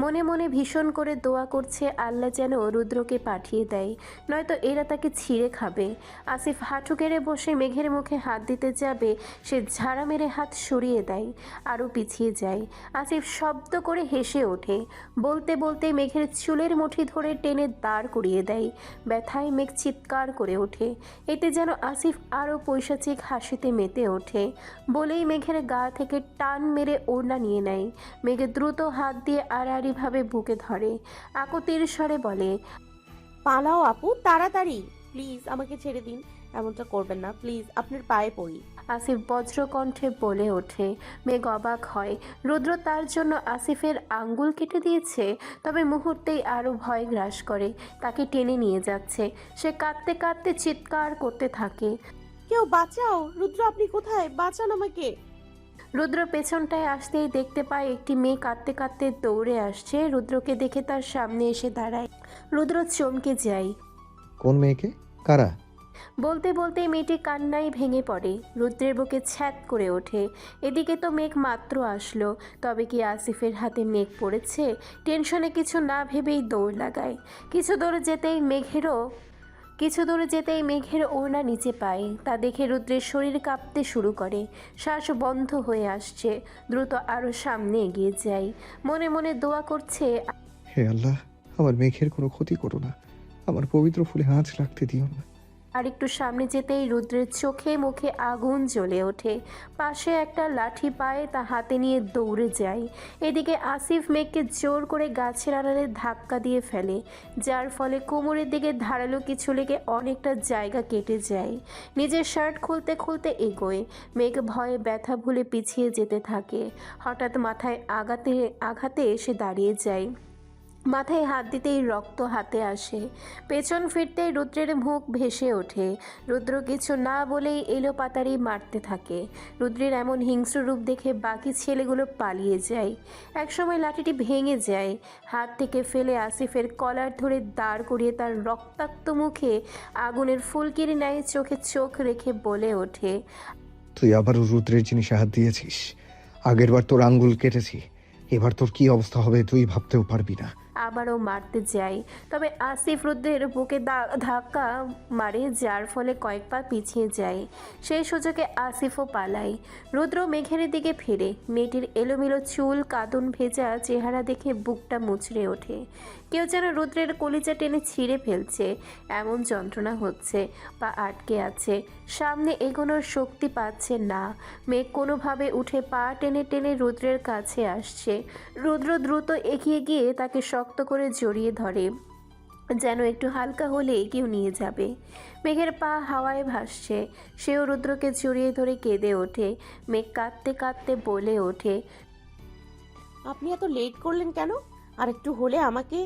মনে মনে ভীষণ করে দোয়া করছে আল্লাহ যেন রুদ্রকে পাঠিয়ে দেয়, নয়তো এরা তাকে ছিঁড়ে খাবে। আসিফ হাঁটু গেড়ে বসে মেঘের মুখে হাত দিতে যাবে, সে ঝাড়া মেরে হাত সরিয়ে দেয়, আরও পিছিয়ে যায়। আসিফ শব্দ করে হেসে ওঠে। বলতে বলতে মেঘের চুলের মুঠি ধরে টেনে দাঁড় করিয়ে দেয়। ব্যথায় মেঘ চিৎকার করে ওঠে। এতে যেন আসিফ আরও পৈশাচিক হাসিতে মেতে ওঠে। বলেই মেঘের গা থেকে টান মেরে ওড়না নিয়ে নেয়। মেঘ দ্রুত হাত দিয়ে আড়াআড়িভাবে বুকে ধরে। আকুতির স্বরে বলে, পালাও আপু, তাড়াতাড়ি, প্লিজ আমাকে ছেড়ে দিন। এমনটা করবেন না প্লিজ, আপনার পায়ে পড়ি। আসিফ বজ্রকণ্ঠে বলে ওঠে। মেঘ অবাক হয়, রুদ্র তার জন্য আসিফের আঙ্গুল কেটে দিয়েছে। তবে মুহূর্তেই আরও ভয় গ্রাস করে, তাকে টেনে নিয়ে যাচ্ছে। সে কাঁদতে কাঁদতে চিৎকার করতে থাকে, কেউ বাঁচাও, রুদ্র আপনি কোথায়? বাঁচান আমাকে। রুদ্র পেছনটায় আসতেই দেখতে পায় একটি মেয়ে কাঁদতে কাঁদতে দৌড়ে আসছে। রুদ্রকে দেখে তার সামনে এসে দাঁড়ায়। রুদ্র চমকে যায়। কোন মেয়েকে? কারা? বলতে বলতে মেয়েটি কান্নায় ভেঙে পড়ে। রুদ্রের বুকে ছ্যাদ করে ওঠে। এদিকে তো মেঘ মাত্র আসলো, তবে কি আসিফের হাতে মেঘ পড়েছে? টেনশনে কিছু না ভেবেই দৌড় লাগায়। কিছু দূরে যেতেই মেঘের ওড়না নিচে পায়। তা দেখে রুদ্রের শরীর কাঁপতে শুরু করে। শ্বাস বন্ধ হয়ে আসছে। দ্রুত আরও সামনে এগিয়ে যায়। মনে মনে দোয়া করছে, হে আল্লাহ, আমার মেঘের কোনো ক্ষতি করো না, আমার পবিত্র ফুলে আঁচ রাখতে দিও না। আর একটু সামনে যেতেই রুদ্রের চোখে মুখে আগুন জ্বলে ওঠে। পাশে একটা লাঠি পায়ে তা হাতে নিয়ে দৌড়ে যায়। এদিকে আসিফ মেঘকে জোর করে গাছের আড়ালে ধাক্কা দিয়ে ফেলে, যার ফলে কোমরের দিকে ধারালো কিছু লেগে অনেকটা জায়গা কেটে যায়। নিজের শার্ট খুলতে খুলতে এগোয়। মেঘ ভয়ে ব্যথা ভুলে পিছিয়ে যেতে থাকে। হঠাৎ মাথায় আঘাতে এসে দাঁড়িয়ে যায়। মাথায় হাত দিতেই রক্ত হাতে আসে। পেছন ফিরতেই রুদ্রের মুখ ভেসে ওঠে। রুদ্র কিছু না বলেই এলোপাতাড়ি মারতে থাকে। রুদ্রের এমন হিংস্র রূপ দেখে বাকি ছেলেগুলো পালিয়ে যায়। একসময় লাঠিটি ভেঙে যায়। হাত থেকে ফেলে আসিফের কলার ধরে দাঁড় করিয়ে তার রক্তাক্ত মুখে আগুনের ফুলকির ন্যায় চোখে চোখ রেখে বলে ওঠে, তুই আবারও রুদ্রের জিনিসে হাত দিয়েছিস। আগেরবার তোর আঙ্গুল কেটেছি, এবার তোর কি অবস্থা হবে তুই ভাবতেও পারবি না। আবারও মারতে যায়। তবে আসিফ রুদ্রের বুকে ধাক্কা মারে, যার ফলে কয়েক পা পিছিয়ে যায়। সেই সুযোগে আসিফও পালায়। রুদ্র মেঘের দিকে ফিরে। মেয়েটির এলোমেলো চুল, কাঁদন ভেজা চেহারা দেখে বুকটা মুচড়ে ওঠে। কেউ যেন রুদ্রের কলিজা টেনে ছিঁড়ে ফেলছে, এমন যন্ত্রণা হচ্ছে। পা আটকে আছে, সামনে এগোনোর শক্তি পাচ্ছে না। মেঘ কোনোভাবে উঠে পা টেনে টেনে রুদ্রের কাছে আসছে। রুদ্র দ্রুত এগিয়ে গিয়ে তাকে শক্ত করে জড়িয়ে ধরে, যেন একটু হালকা হলে কেউ নিয়ে যাবে। মেঘের পা হাওয়ায় ভাসছে। সেও রুদ্রকে জড়িয়ে ধরে কেঁদে ওঠে। মেঘ কাঁদতে কাঁদতে বলে ওঠে, আপনি এত লেট করলেন কেন? আর একটু হলে আমাকে।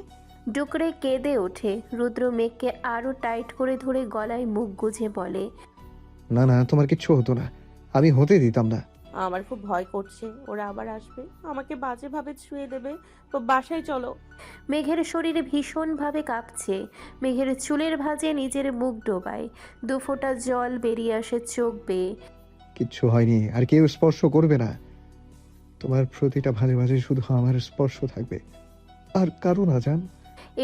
ডুকরে কেঁদে ওঠে। রুদ্র মেঘকে আরও টাইট করে ধরে গলায় মুখ গুজে বলে, না না, তোমার কিচ্ছু হতো না, আমি হতে দিতাম না। আমার খুব ভয় করছে, ওরা আবার আসবে, আমাকে বাজেভাবে ছুঁয়ে দেবে। তো বাসায় চলো। মেঘের শরীরে ভীষণভাবে কাঁপছে। মেঘের চুলের ভাঁজে নিজের মুখ ডোবায়। দুফোঁটা জল বেরিয়ে আসে চোখ বেয়ে। কিচ্ছু হয়নি, আর কেউ স্পর্শ করবে না। তোমার প্রতিটা ভাঁজে ভাঁজে শুধু আমার স্পর্শ থাকবে, আর কারো না জান।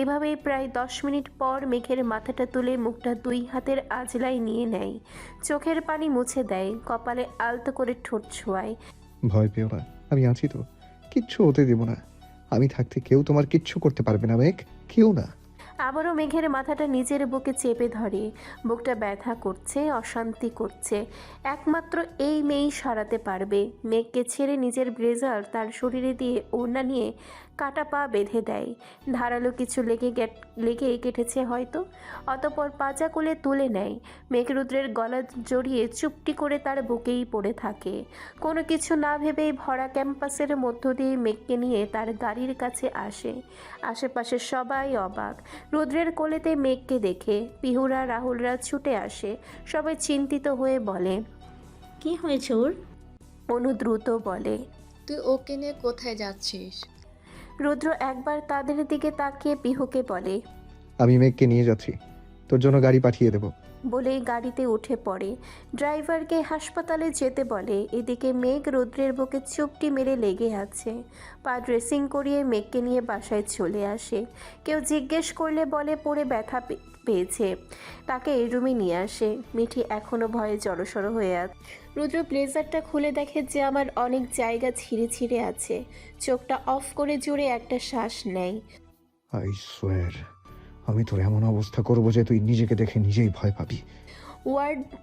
এভাবেই প্রায় 10 মিনিট পর মেঘের মাথাটা তুলে মুখটা 2 হাতের আজলায় নিয়ে নেয়। চোখের পানি মুছে দেয়, কপালে আলতো করে ঠোঁট ছোঁয়ায়। ভয় পেও না, আমি আছি তো, কিচ্ছু হতে দেব না। আমি থাকতে কেউ তোমার কিচ্ছু করতে পারবে না মেঘ, কেউ না। আবারও মেঘের মাথাটা নিজের বুকে চেপে ধরে। বুকটা ব্যথা করছে, অশান্তি করছে। একমাত্র এই মেয়েই সরাতে পারবে। মেঘকে ছেড়ে নিজের ব্লেজার তার শরীরে দিয়ে ওড়না নিয়ে কাটা পা বেঁধে দেয়। ধারালো কিছু লেগে কেটেছে হয়তো। অতপর পাজা কোলে তুলে নেয়। মেঘ রুদ্রের গলা জড়িয়ে চুপটি করে তার বুকেই পড়ে থাকে। কোনো কিছু না ভেবেই ভরা ক্যাম্পাসের মধ্য দিয়ে মেঘকে নিয়ে তার গাড়ির কাছে আসে। আশেপাশে সবাই অবাক রুদ্রের কোলেতে মেঘকে দেখে। পিহুরা, রাহুলরা ছুটে আসে। সবাই চিন্তিত হয়ে বলে, কি হয়েছে ওর? অনু দ্রুত বলে, তুই ওকে নিয়ে কোথায় যাচ্ছিস? রুদ্র একবার তাদের দিকে তাকিয়ে পিহুকে বলে, আমি মেঘকে নিয়ে যাচ্ছি, তোর জন্য গাড়ি পাঠিয়ে দেব। বলেই গাড়িতে উঠে পড়ে। ড্রাইভারকে হাসপাতালে যেতে বলে। এদিকে মেঘ রুদ্রের বুকে চুপটি মেরে লেগে আছে। পা ড্রেসিং করিয়ে মেঘকে নিয়ে বাসায় চলে আসে। কেউ জিজ্ঞেস করলে বলে পড়ে ব্যথা পেয়েছে। তাকে এই রুমে নিয়ে আসে। মিঠি এখনও ভয়ে জড়সড় হয়ে আছে। রুদ্র ব্লেজারটা খুলে দেখে যে আমার অনেক জায়গা ছিঁড়ে ছিঁড়ে আছে। চোখটা অফ করে জুড়ে একটা শ্বাস নেয়। আই সোয়ার, আমি তোর এমন অবস্থা করবো যে তুই নিজেকে দেখে নিজেই ভয় পাবি।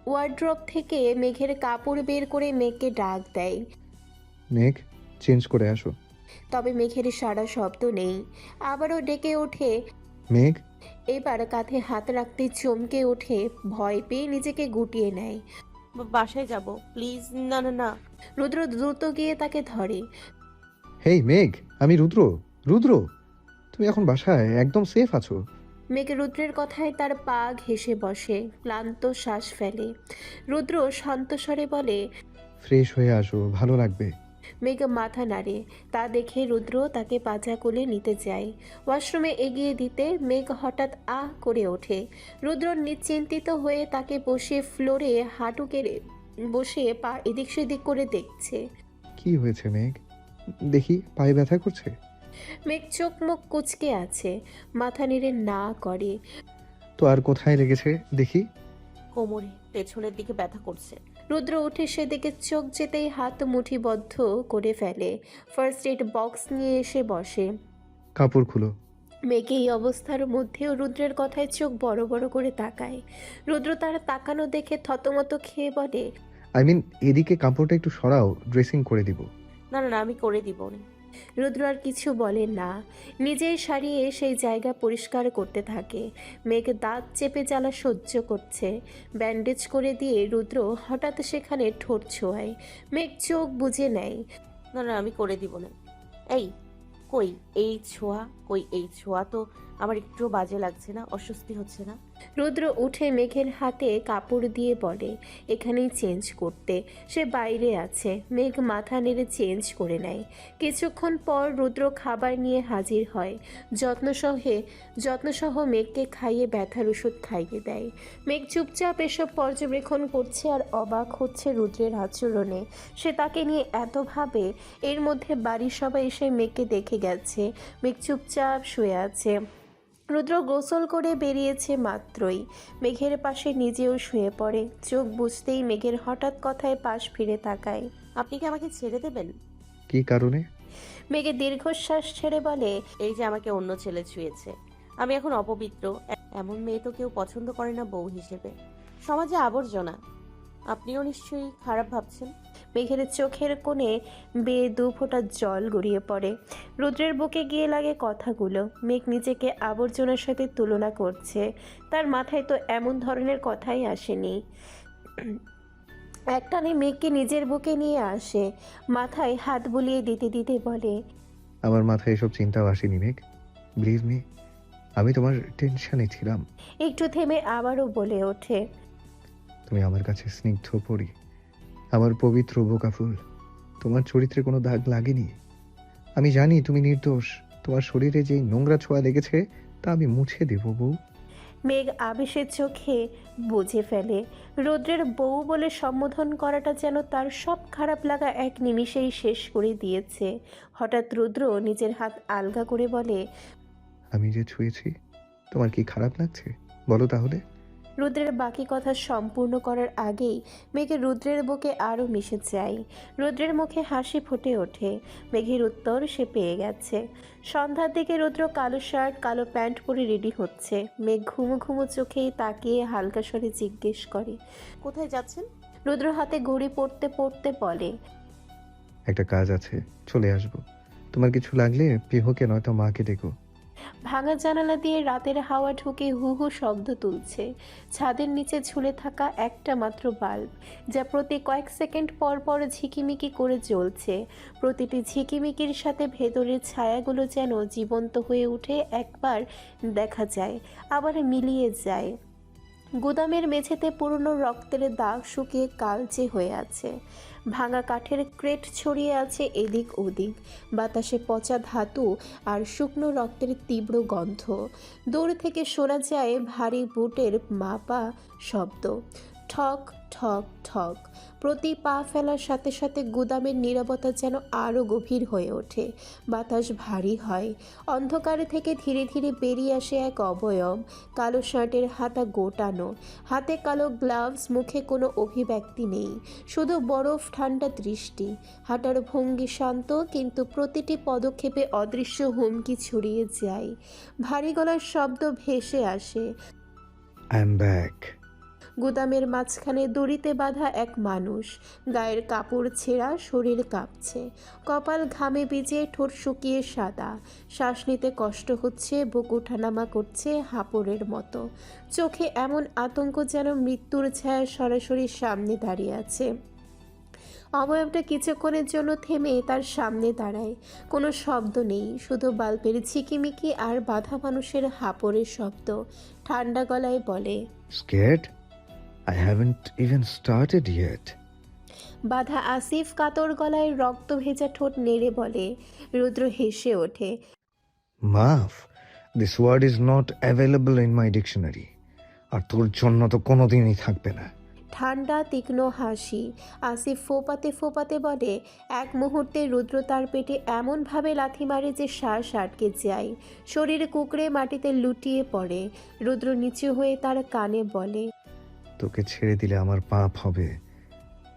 ওয়ার্ড্রপ থেকে মেঘের কাপড় বের করে মেঘকে ডাক দেয়। মেঘ, চেঞ্জ করে আসো। তবে মেঘের সারা শব্দ নেই। আবারও ডেকে ওঠে। মেঘ, এবার কাঁধে হাত রাখতে চমকে ওঠে। ভয় পেয়ে নিজেকে গুটিয়ে নেয়। বাসায় যাব প্লিজ। না না না। রুদ্র দ্রুত গিয়ে তাকে ধরে। হেই মেঘ, আমি রুদ্র। রুদ্র, তুমি এখন বাসায় একদম সেফ আছো। মেঘ রুদ্রের কথায় তার পা ঘেঁষে বসে, ক্লান্ত শ্বাস ফেলে। রুদ্র শান্ত স্বরে বলে, ফ্রেশ হয়ে আসো, ভালো লাগবে। মেঘ মাথা নাড়ে। তা দেখে রুদ্র তাকে পাজা কোলে নিতে যায়। ওয়াশরুমে এগিয়ে দিতে মেঘ হঠাৎ আহ করে ওঠে। রুদ্র নিশ্চিন্তিত হয়ে তাকে বসে ফ্লোরে হাঁটু কেড়ে বসে পা এদিক সেদিক করে দেখছে। কি হয়েছে মেঘ? দেখি পায়ে ব্যথা করছে। মেঘ চোখ মুখ কুচকে আছে, মাথা নেড়ে না করে। তো আর কোথায় লেগেছে দেখি। কোমরে পেছনের দিকে ব্যথা করছে। রুদ্র উঠে সেদিকে চোখ যেতেই হাত মুঠিবদ্ধ করে ফেলে। ফার্স্ট এড বক্স নিয়ে এসে বসে। কাপড় খুলো। মেঘে এই অবস্থার মধ্যেও রুদ্রের কথায় চোখ বড় বড় করে তাকায়। রুদ্র তার তাকানো দেখে থতমত খেয়ে বলে, আই মিন এদিকে কাপড়টা একটু সরাও, ড্রেসিং করে দিব। না না না, আমি করে দিব না। রুদ্র আর কিছু বলে না, নিজেই সারিয়ে সেই জায়গা পরিষ্কার করতে থাকে। মেঘ দাঁত চেপে জ্বালা সহ্য করছে। ব্যান্ডেজ করে দিয়ে রুদ্র হঠাৎ সেখানে ঠোঁট ছোঁয়ায়। মেঘ চোখ বুজে নেয়। না না, আমি করে দিব না। এই কই এই ছোঁয়া, কই এই ছোঁয়া তো আমার একটু বাজে লাগছে না, অস্বস্তি হচ্ছে না। রুদ্র উঠে মেঘের হাতে কাপড় দিয়ে বলে এখানেই চেঞ্জ করতে। সে বাইরে আছে। মেঘ মাথা নেড়ে চেঞ্জ করে নেয়। কিছুক্ষণ পর রুদ্র খাবার নিয়ে হাজির হয়। যত্নসহ মেঘকে খাইয়ে ব্যথার ওষুধ খাইয়ে দেয়। মেঘ চুপচাপ এসব পর্যবেক্ষণ করছে আর অবাক হচ্ছে রুদ্রের আচরণে। সে তাকে নিয়ে এত ভাবে, এর মধ্যে বাড়ির সবাই এসে মেঘকে দেখে গেছে। মেঘ চুপচাপ শুয়ে আছে। রুদ্র গোসল করে বেরিয়েছে মাত্রই মেঘের পাশে নিজেও শুয়ে পড়ে। চোখ বুঝতেই মেঘের হঠাৎ কথায় পাশ ফিরে তাকায়। আপনি কি আমাকে ছেড়ে দেবেন? কি কারণে? মেঘে দীর্ঘশ্বাস ছেড়ে বলে এই যে আমাকে অন্য ছেলে ছুঁয়েছে, আমি এখন অপবিত্র। এমন মেয়ে তো কেউ পছন্দ করে না বউ হিসেবে, সমাজে আবর্জনা। আপনিও নিশ্চয়ই খারাপ ভাবছেন। মেঘের চোখের কোণে বেয়ে 2 ফোঁটা জল গড়িয়ে পড়ে। রুদ্রের বুকে গিয়ে লাগে কথাগুলো। মেঘ নিজেকে আবর্জনার সাথে তুলনা করছে। তার মাথায় তো এমন ধরনের কথাই আসেনি। একটানে মেঘকে নিজের বুকে নিয়ে আসে। মাথায় হাত বুলিয়ে দিতে দিতে বলে আমার মাথায় এসব চিন্তাও আসেনি মেঘ, বিলিভ মি, আমি তোমার টেনশনে ছিলাম। একটু থেমে আবারও বলে ওঠে তুমি আমার কাছে স্নিগ্ধ পড়ি, আমার পবিত্র বোকা ফুল। তোমার চরিত্রে কোনো দাগ লাগেনি। আমি জানি তুমি নির্দোষ। তোমার শরীরে যেই নোংরা ছোঁয়া লেগেছে তা আমি মুছে দেব বউ। মেঘ আবেশের চোখে বুঝে ফেলে রুদ্রের বউ বলে সম্বোধন করাটা যেন তার সব খারাপ লাগা এক নিমিষেই শেষ করে দিয়েছে। হঠাৎ রুদ্র নিজের হাত আলগা করে বলে আমি যে ছুঁয়েছি, তোমার কি খারাপ লাগছে বলো তাহলে? রুদ্রের বাকি কথা সম্পূর্ণ করার আগেই মেঘের রুদ্রের বুকে আরও মিশে যায়। রুদ্রের মুখে হাসি ফুটে ওঠে। মেঘের উত্তর সে পেয়ে গেছে। সন্ধ্যার দিকে রুদ্র কালো শার্ট কালো প্যান্ট পরে রেডি হচ্ছে। মেঘ ঘুমো ঘুমো চোখেই তাকিয়ে হালকা স্বরে জিজ্ঞেস করে কোথায় যাচ্ছেন? রুদ্র হাতে ঘড়ি পড়তে পড়তে বলে একটা কাজ আছে, চলে আসবো। তোমার কিছু লাগলে পিহুকে নয়তো মাকে ডেকো। ভাঙা জানালা দিয়ে রাতের হাওয়া ঢুকে হু হু শব্দ তুলছে। ছাদের নিচে ঝুলে থাকা একটা মাত্র বাল্ব, যা প্রতি কয়েক সেকেন্ড পর পর ঝিকিমিকি করে জ্বলছে। প্রতিটি ঝিকিমিকির সাথে ভেতরের ছায়াগুলো যেন জীবন্ত হয়ে উঠে, একবার দেখা যায় আবার মিলিয়ে যায়। গুদামের মেঝেতে পুরনো রক্তের দাগ শুকিয়ে কালচে হয়ে আছে। ভাঙা কাঠের ক্রেট ছড়িয়ে আছে এদিক ওদিক। বাতাসে পচা ধাতু আর শুকনো রক্তের তীব্র গন্ধ। দূর থেকে শোনা যায় ভারী বুটের মাপা শব্দ। ঠক ঠক ঠক। প্রতি পা ফেলার সাথে সাথে গুদামের নীরবতা যেন আরও গভীর হয়ে ওঠে। বাতাস ভারী হয়। অন্ধকারে থেকে ধীরে ধীরে বেরিয়ে আসে এক অবয়ব। কালো শার্টের হাতা গোটানো, হাতে কালো গ্লাভস, মুখে কোনো অভিব্যক্তি নেই, শুধু বরফ ঠান্ডা দৃষ্টি। হাঁটার ভঙ্গি শান্ত, কিন্তু প্রতিটি পদক্ষেপে অদৃশ্য হুমকি ছড়িয়ে যায়। ভারী গলার শব্দ ভেসে আসে। I am back. গুদামের মাঝখানে দড়িতে বাঁধা এক মানুষ। গায়ের কাপড় ছেঁড়া, শরীর কাঁপছে, কপাল ঘামে ভিজে, ঠোঁট শুকিয়ে সাদা। শ্বাস নিতে কষ্ট হচ্ছে, বুক ওঠানামা করছে হাঁপড়ের মতো। চোখে এমন আতঙ্ক যেন মৃত্যুর ছায়া সরাসরি সামনে দাঁড়িয়ে আছে। অবয়বটা কিছুক্ষণের জন্য থেমে তার সামনে দাঁড়ায়। কোনো শব্দ নেই, শুধু বাল্বের ঝিকিমিকি আর বাঁধা মানুষের হাঁপড়ের শব্দ। ঠান্ডা গলায় বলে Scared? I haven't even started yet. বাধা আসিফ কাতর গলায় রক্ত ভেজা ঠোঁট নেড়ে বলে। রুদ্র হেসে ওঠে। মাফ, this word is not available in my dictionary. আর তোর জন্য তো কোনোদিনই থাকবে না। ঠান্ডা তীক্ষ্ণ হাসি। আসিফ ফোপাতে ফোপাতে বলে। এক মুহূর্তে রুদ্র তার পেটে এমনভাবে লাথি মারে যে শ্বাস আটকে যায়। শরীর কুঁকড়ে মাটিতে লুটিয়ে পড়ে। রুদ্র নিচু হয়ে তার কানে বলে তোকে ছেড়ে দিলে আমার পাপ হবে।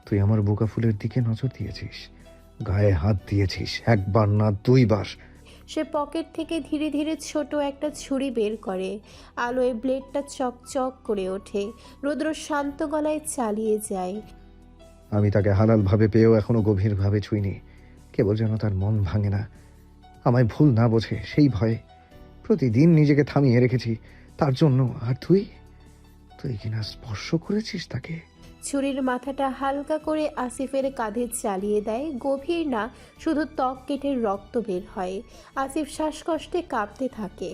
তুই আমার বোকা ফুলের দিকে নজর দিয়েছিস, গায়ে হাত দিয়েছিস, একবার না 2 বার। সে পকেট থেকে ধীরে ধীরে ছোট একটা ছুরি বের করে। আলোয় ব্লেডটা চকচক করে ওঠে। রুদ্র শান্ত গলায় চালিয়ে যায়। আমি তাকে হালালভাবে পেয়েও এখনো গভীরভাবে ছুঁইনি। কেবল যেন তার মন ভাঙে না, আমায় ভুল না বোঝে সেই ভয়ে। প্রতিদিন নিজেকে থামিয়ে রেখেছি তার জন্য। আর তুই কিনা স্পর্শ করেছিস তাকে। ছুরির মাথাটা হালকা করে আসিফের কাঁধে চালিয়ে দেয়। গভীর না, শুধু ত্বক কেটে রক্ত বের হয়। আসিফ শ্বাসকষ্টে কাঁপতে থাকে।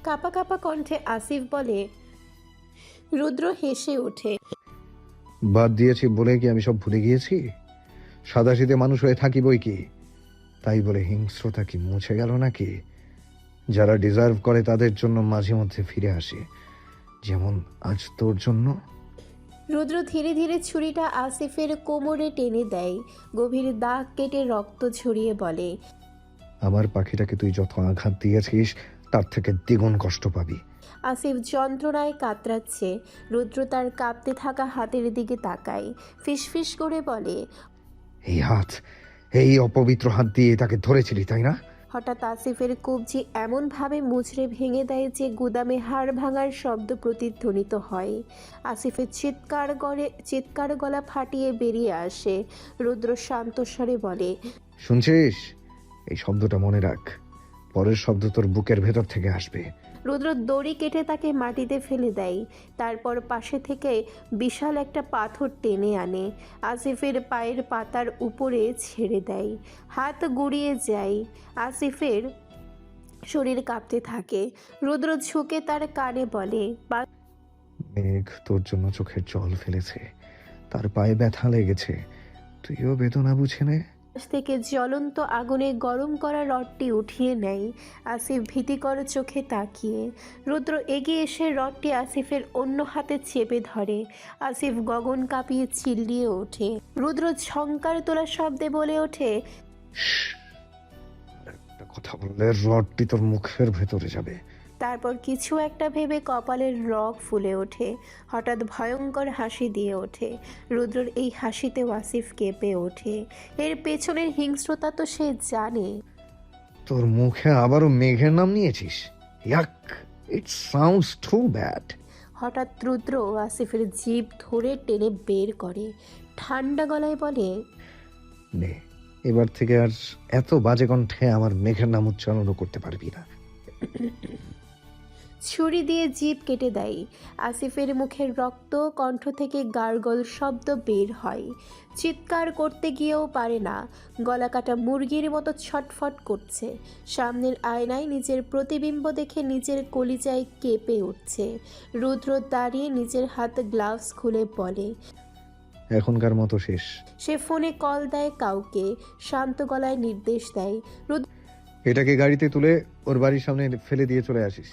কাঁপা কাঁপা কণ্ঠে আসিফ বলে। রুদ্র হেসে ওঠে। বাদ দিয়েছি বলে কি আমি সব ভুলে গিয়েছি? সাদাসিধে মানুষ হয়ে থাকি বই কি, তাই বলে হিংস্রতা কি মুছে গেল নাকি? যারা ডিজার্ভ করে তাদের জন্য মাঝে মধ্যে ফিরে আসে, যেমন আজ তোর জন্য। রুদ্র ধীরে ধীরে ছুরিটা আসিফের কোমরে টেনে দেয়। গভীর দাগ কেটে রক্ত ঝরিয়ে বলে। আমার পাখিটাকে তুই যত আঘাত দিয়েছিস তার থেকে দ্বিগুণ কষ্ট পাবি। আসিফ যন্ত্রণায় কাতরাচ্ছে। রুদ্র তার কাঁপতে থাকা হাতের দিকে তাকায়, ফিসফিস করে বলে। এই হাত, এই অপবিত্র হাত দিয়ে তাকে ধরেছিলি তাই না? হঠাৎ আসিফের কবজি এমনভাবে মুচড়ে ভেঙে দেয় যে গুদামে হাড় ভাঙার শব্দ প্রতিধ্বনিত হয়। আসিফের চিৎকার গলা ফাটিয়ে বেরিয়ে আসে। রুদ্র শান্ত স্বরে বলে। শুনছিস? এই শব্দটা মনে রাখ, পরের শব্দ তোর বুকের ভেতর থেকে আসবে। রুদ্র দড়ি কেটে তাকে মাটিতে ফেলে দেয়। তারপর পাশে থেকে বিশাল একটা পাথর টেনে আনে, আসিফের পায়ের পাতার উপরে ছেড়ে দেয়। হাত গুড়িয়ে যায়। আসিফের শরীর কাঁপতে থাকে। রুদ্র ঝুঁকে তার কানে বলে। মেঘ তোর জন্য চোখের জল ফেলেছে, তার পায়ে ব্যথা লেগেছে, তুইও বেদনা বুঝে নে। পাশ থেকে জ্বলন্ত আগুনে গরম করা রডটি উঠিয়ে নেয়। আসিফ ভীতিকর চোখে তাকিয়ে। রুদ্র এগিয়ে এসে রডটি আসিফের অন্য হাতে চেপে ধরে। আসিফ গগন কাঁপিয়ে চিল্লিয়ে ওঠে। রুদ্র ঝংকার তোলা শব্দে বলে ওঠে। একটা কথা বললে রডটি তোর মুখের ভেতরে যাবে। তারপর কিছু একটা ভেবে কপালের রগ ফুলে ওঠে। হঠাৎ ভয়ঙ্কর হাসি দিয়ে ওঠে। রুদ্রর এই হাসিতে আসিফ কেঁপে ওঠে। এর পেছনের হিংস্রতা তো সে জানে। তোর মুখে আবারও মেঘের নাম নিয়েছিস? ইয়াক, ইট সাউন্ডস টু ব্যাড। হঠাৎ রুদ্র আসিফের জিভ ধরে টেনে বের করে, ঠান্ডা গলায় বলে। নে, এবার থেকে আর এত বাজে কণ্ঠে আমার মেঘের নাম উচ্চারণও করতে পারবি না। ছুরি দিয়ে জিভ কেটে দেয়। আসিফের মুখের রক্ত, কণ্ঠ থেকে গার্গল শব্দ বের হয়। চিৎকার করতে গিয়েও পারে না। গলা কাটা মুরগির মতো ছটফট করছে। সামনের আয়নায় নিজের প্রতিবিম্ব দেখে নিজের কলিজায় কেঁপে উঠছে। রুদ্র দাঁড়িয়ে নিজের হাত গ্লাভস খুলে বলে। এখনকার মতো শেষ। সে ফোনে কল দেয় কাউকে, শান্ত গলায় নির্দেশ দেয়। এটাকে গাড়িতে তুলে ওর বাড়ির সামনে ফেলে দিয়ে চলে আসিস,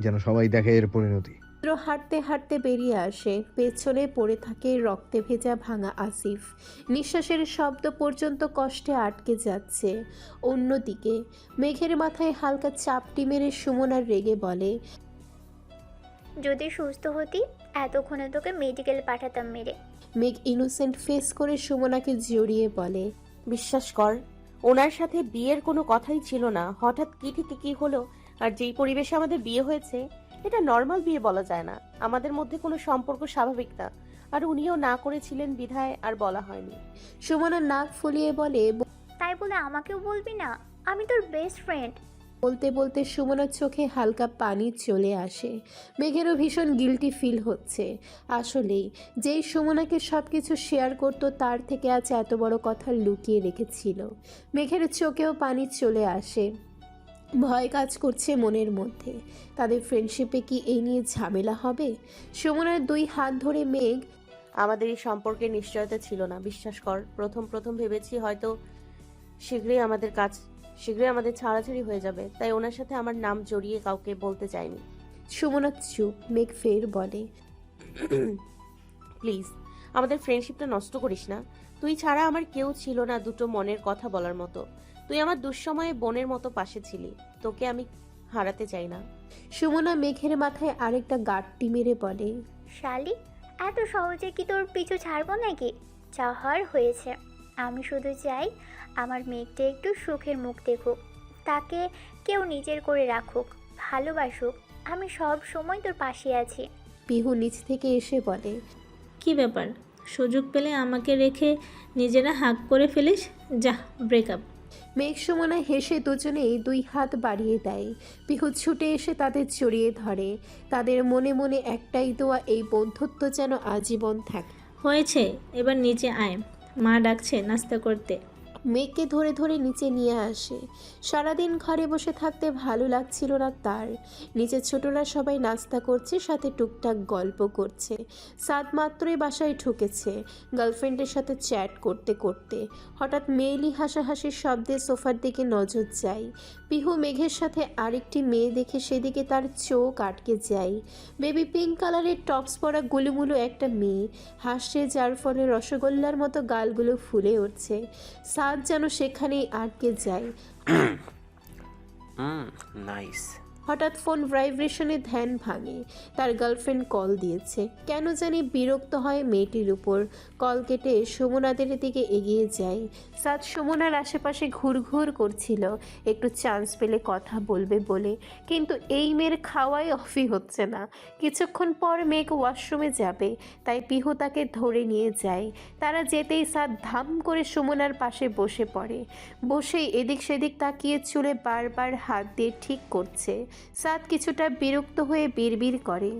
যেন সবাই দেখে এর পরিণতি। রুদ্র হাঁটতে হাঁটতে বেরিয়ে আসে। পেছনে পড়ে থাকে রক্তে ভেজা ভাঙা আসিফ। নিঃশ্বাসের শব্দ পর্যন্ত কষ্টে আটকে যাচ্ছে। অন্যদিকে মেঘের মাথায় হালকা চাপটি মেরে সুমনা রেগে বলে। যদি সুস্থ হতি এতক্ষণে তোকে মেডিকেল পাঠাতাম মেরে। মেঘ ইনোসেন্ট ফেস করে সুমনাকে জড়িয়ে বলে। বিশ্বাস কর, ওনার সাথে বিয়ের কোনো কথাই ছিল না। হঠাৎ কি থেকে কি হলো, আর যেই পরিবেশে আমাদের বিয়ে হয়েছে এটা নর্মাল বিয়ে বলা যায় না। আমাদের মধ্যে কোনো সম্পর্ক স্বাভাবিক না, আর উনিও না করেছিলেন বিধায় আর বলা হয়নি। সুমনা নাক ফুলিয়ে বলে। তাই বলে আমাকেও বলবি না? আমি তোর বেস্ট ফ্রেন্ড। বলতে বলতে সুমনার চোখে হালকা পানি চলে আসে। মেঘেরও ভীষণ গিল্টি ফিল হচ্ছে। আসলেই যেই সুমনাকে সব কিছু শেয়ার করত, তার থেকে আজ এত বড় কথা লুকিয়ে রেখেছিল। মেঘের চোখেও পানি চলে আসে। ভয় কাজ করছে মনের মধ্যে। তাদের ফ্রেন্ডশিপে কি এই নিয়ে ঝামেলা হবে? সুমনার দুই হাত ধরে মেঘ। আমাদের এই সম্পর্কে নিশ্চয়তা ছিল না। বিশ্বাস কর, প্রথম প্রথম ভেবেছি হয়তো শীঘ্রই আমাদের ছাড়াছাড়ি হয়ে যাবে, তাই ওনার সাথে আমার নাম জড়িয়ে কাউকে বলতে চাইনি। সুমনা চুপ। মেঘ ফের বলে। প্লিজ আমাদের ফ্রেন্ডশিপটা নষ্ট করিস না। তুই ছাড়া আমার কেউ ছিল না দুটো মনের কথা বলার মতো। তুই আমার দুঃসময়ে বোনের মতো পাশে ছিলি, তোকে আমি হারাতে চাই না। সুমনা মেঘের মাথায় আরেকটা গাঁটটি মেরে বলে। শালি, এত সহজে কি তোর পিছু ছাড়বো নাকি? যা হওয়ার হয়েছে। আমি শুধু চাই আমার মেয়েটা একটু সুখের মুখ দেখুক, তাকে কেউ নিজের করে রাখুক, ভালোবাসুক। আমি সব সময় তোর পাশে আছি। পিহু নিচ থেকে এসে বলে। কি ব্যাপার, সুযোগ পেলে আমাকে রেখে নিজেরা হাঁক করে ফেলিস? যা, ব্রেকআপ। মেঘ সুমনা হেসে দুজনেই দুই হাত বাড়িয়ে দেয়। পিহু ছুটে এসে তাদের জড়িয়ে ধরে। তাদের মনে মনে একটাই দোয়া, এই বন্ধুত্ব যেন আজীবন থাকে। হয়েছে, এবার নিচে আয়, মা ডাকছে নাস্তা করতে। মেঘকে ধরে ধরে নিচে নিয়ে আসে। সারাদিন ঘরে বসে থাকতে ভালো লাগছিল না তার। নিচে ছোটরা সবাই নাস্তা করছে, সাথে টুকটাক গল্প করছে। সাদ মাত্রই বাসায় ঢুকেছে গার্লফ্রেন্ডের সাথে চ্যাট করতে করতে। হঠাৎ মেয়েলি হাসাহাসির শব্দে সোফার দিকে নজর যায়। পিহু মেঘের সাথে আরেকটি মেয়ে দেখে সেদিকে তার চোখ আটকে যায়। বেবি পিঙ্ক কালারের টপস পরা গুলুমুলু একটা মেয়ে হাসছে, যার ফলে রসগোল্লার মতো গালগুলো ফুলে উঠছে। সাদ যেন সেখানেই আটকে যায়। নাইস। হঠাৎ ফোন ভাইব্রেশনে ধ্যান ভাঙে। তার গার্লফ্রেন্ড কল দিয়েছে। কেন জানি বিরক্ত হয় মেয়েটির উপর। কল কেটে সুমনাদের দিকে এগিয়ে যায়। সাদ সুমনার আশেপাশে ঘুরঘুর করছিল, একটু চান্স পেলে কথা বলবে বলে, কিন্তু এই মেয়ের খাওয়াই অফই হচ্ছে না। কিছুক্ষণ পর মেঘ ওয়াশরুমে যাবে, তাই পিহু তাকে ধরে নিয়ে যায়। তারা যেতেই সাদ ধাম করে সুমনার পাশে বসে পড়ে। বসেই এদিক সেদিক তাকিয়ে চুলে বারবার হাত দিয়ে ঠিক করছে। সাদ কিছুটা বিরক্ত হয়ে বিড়বিড় করে।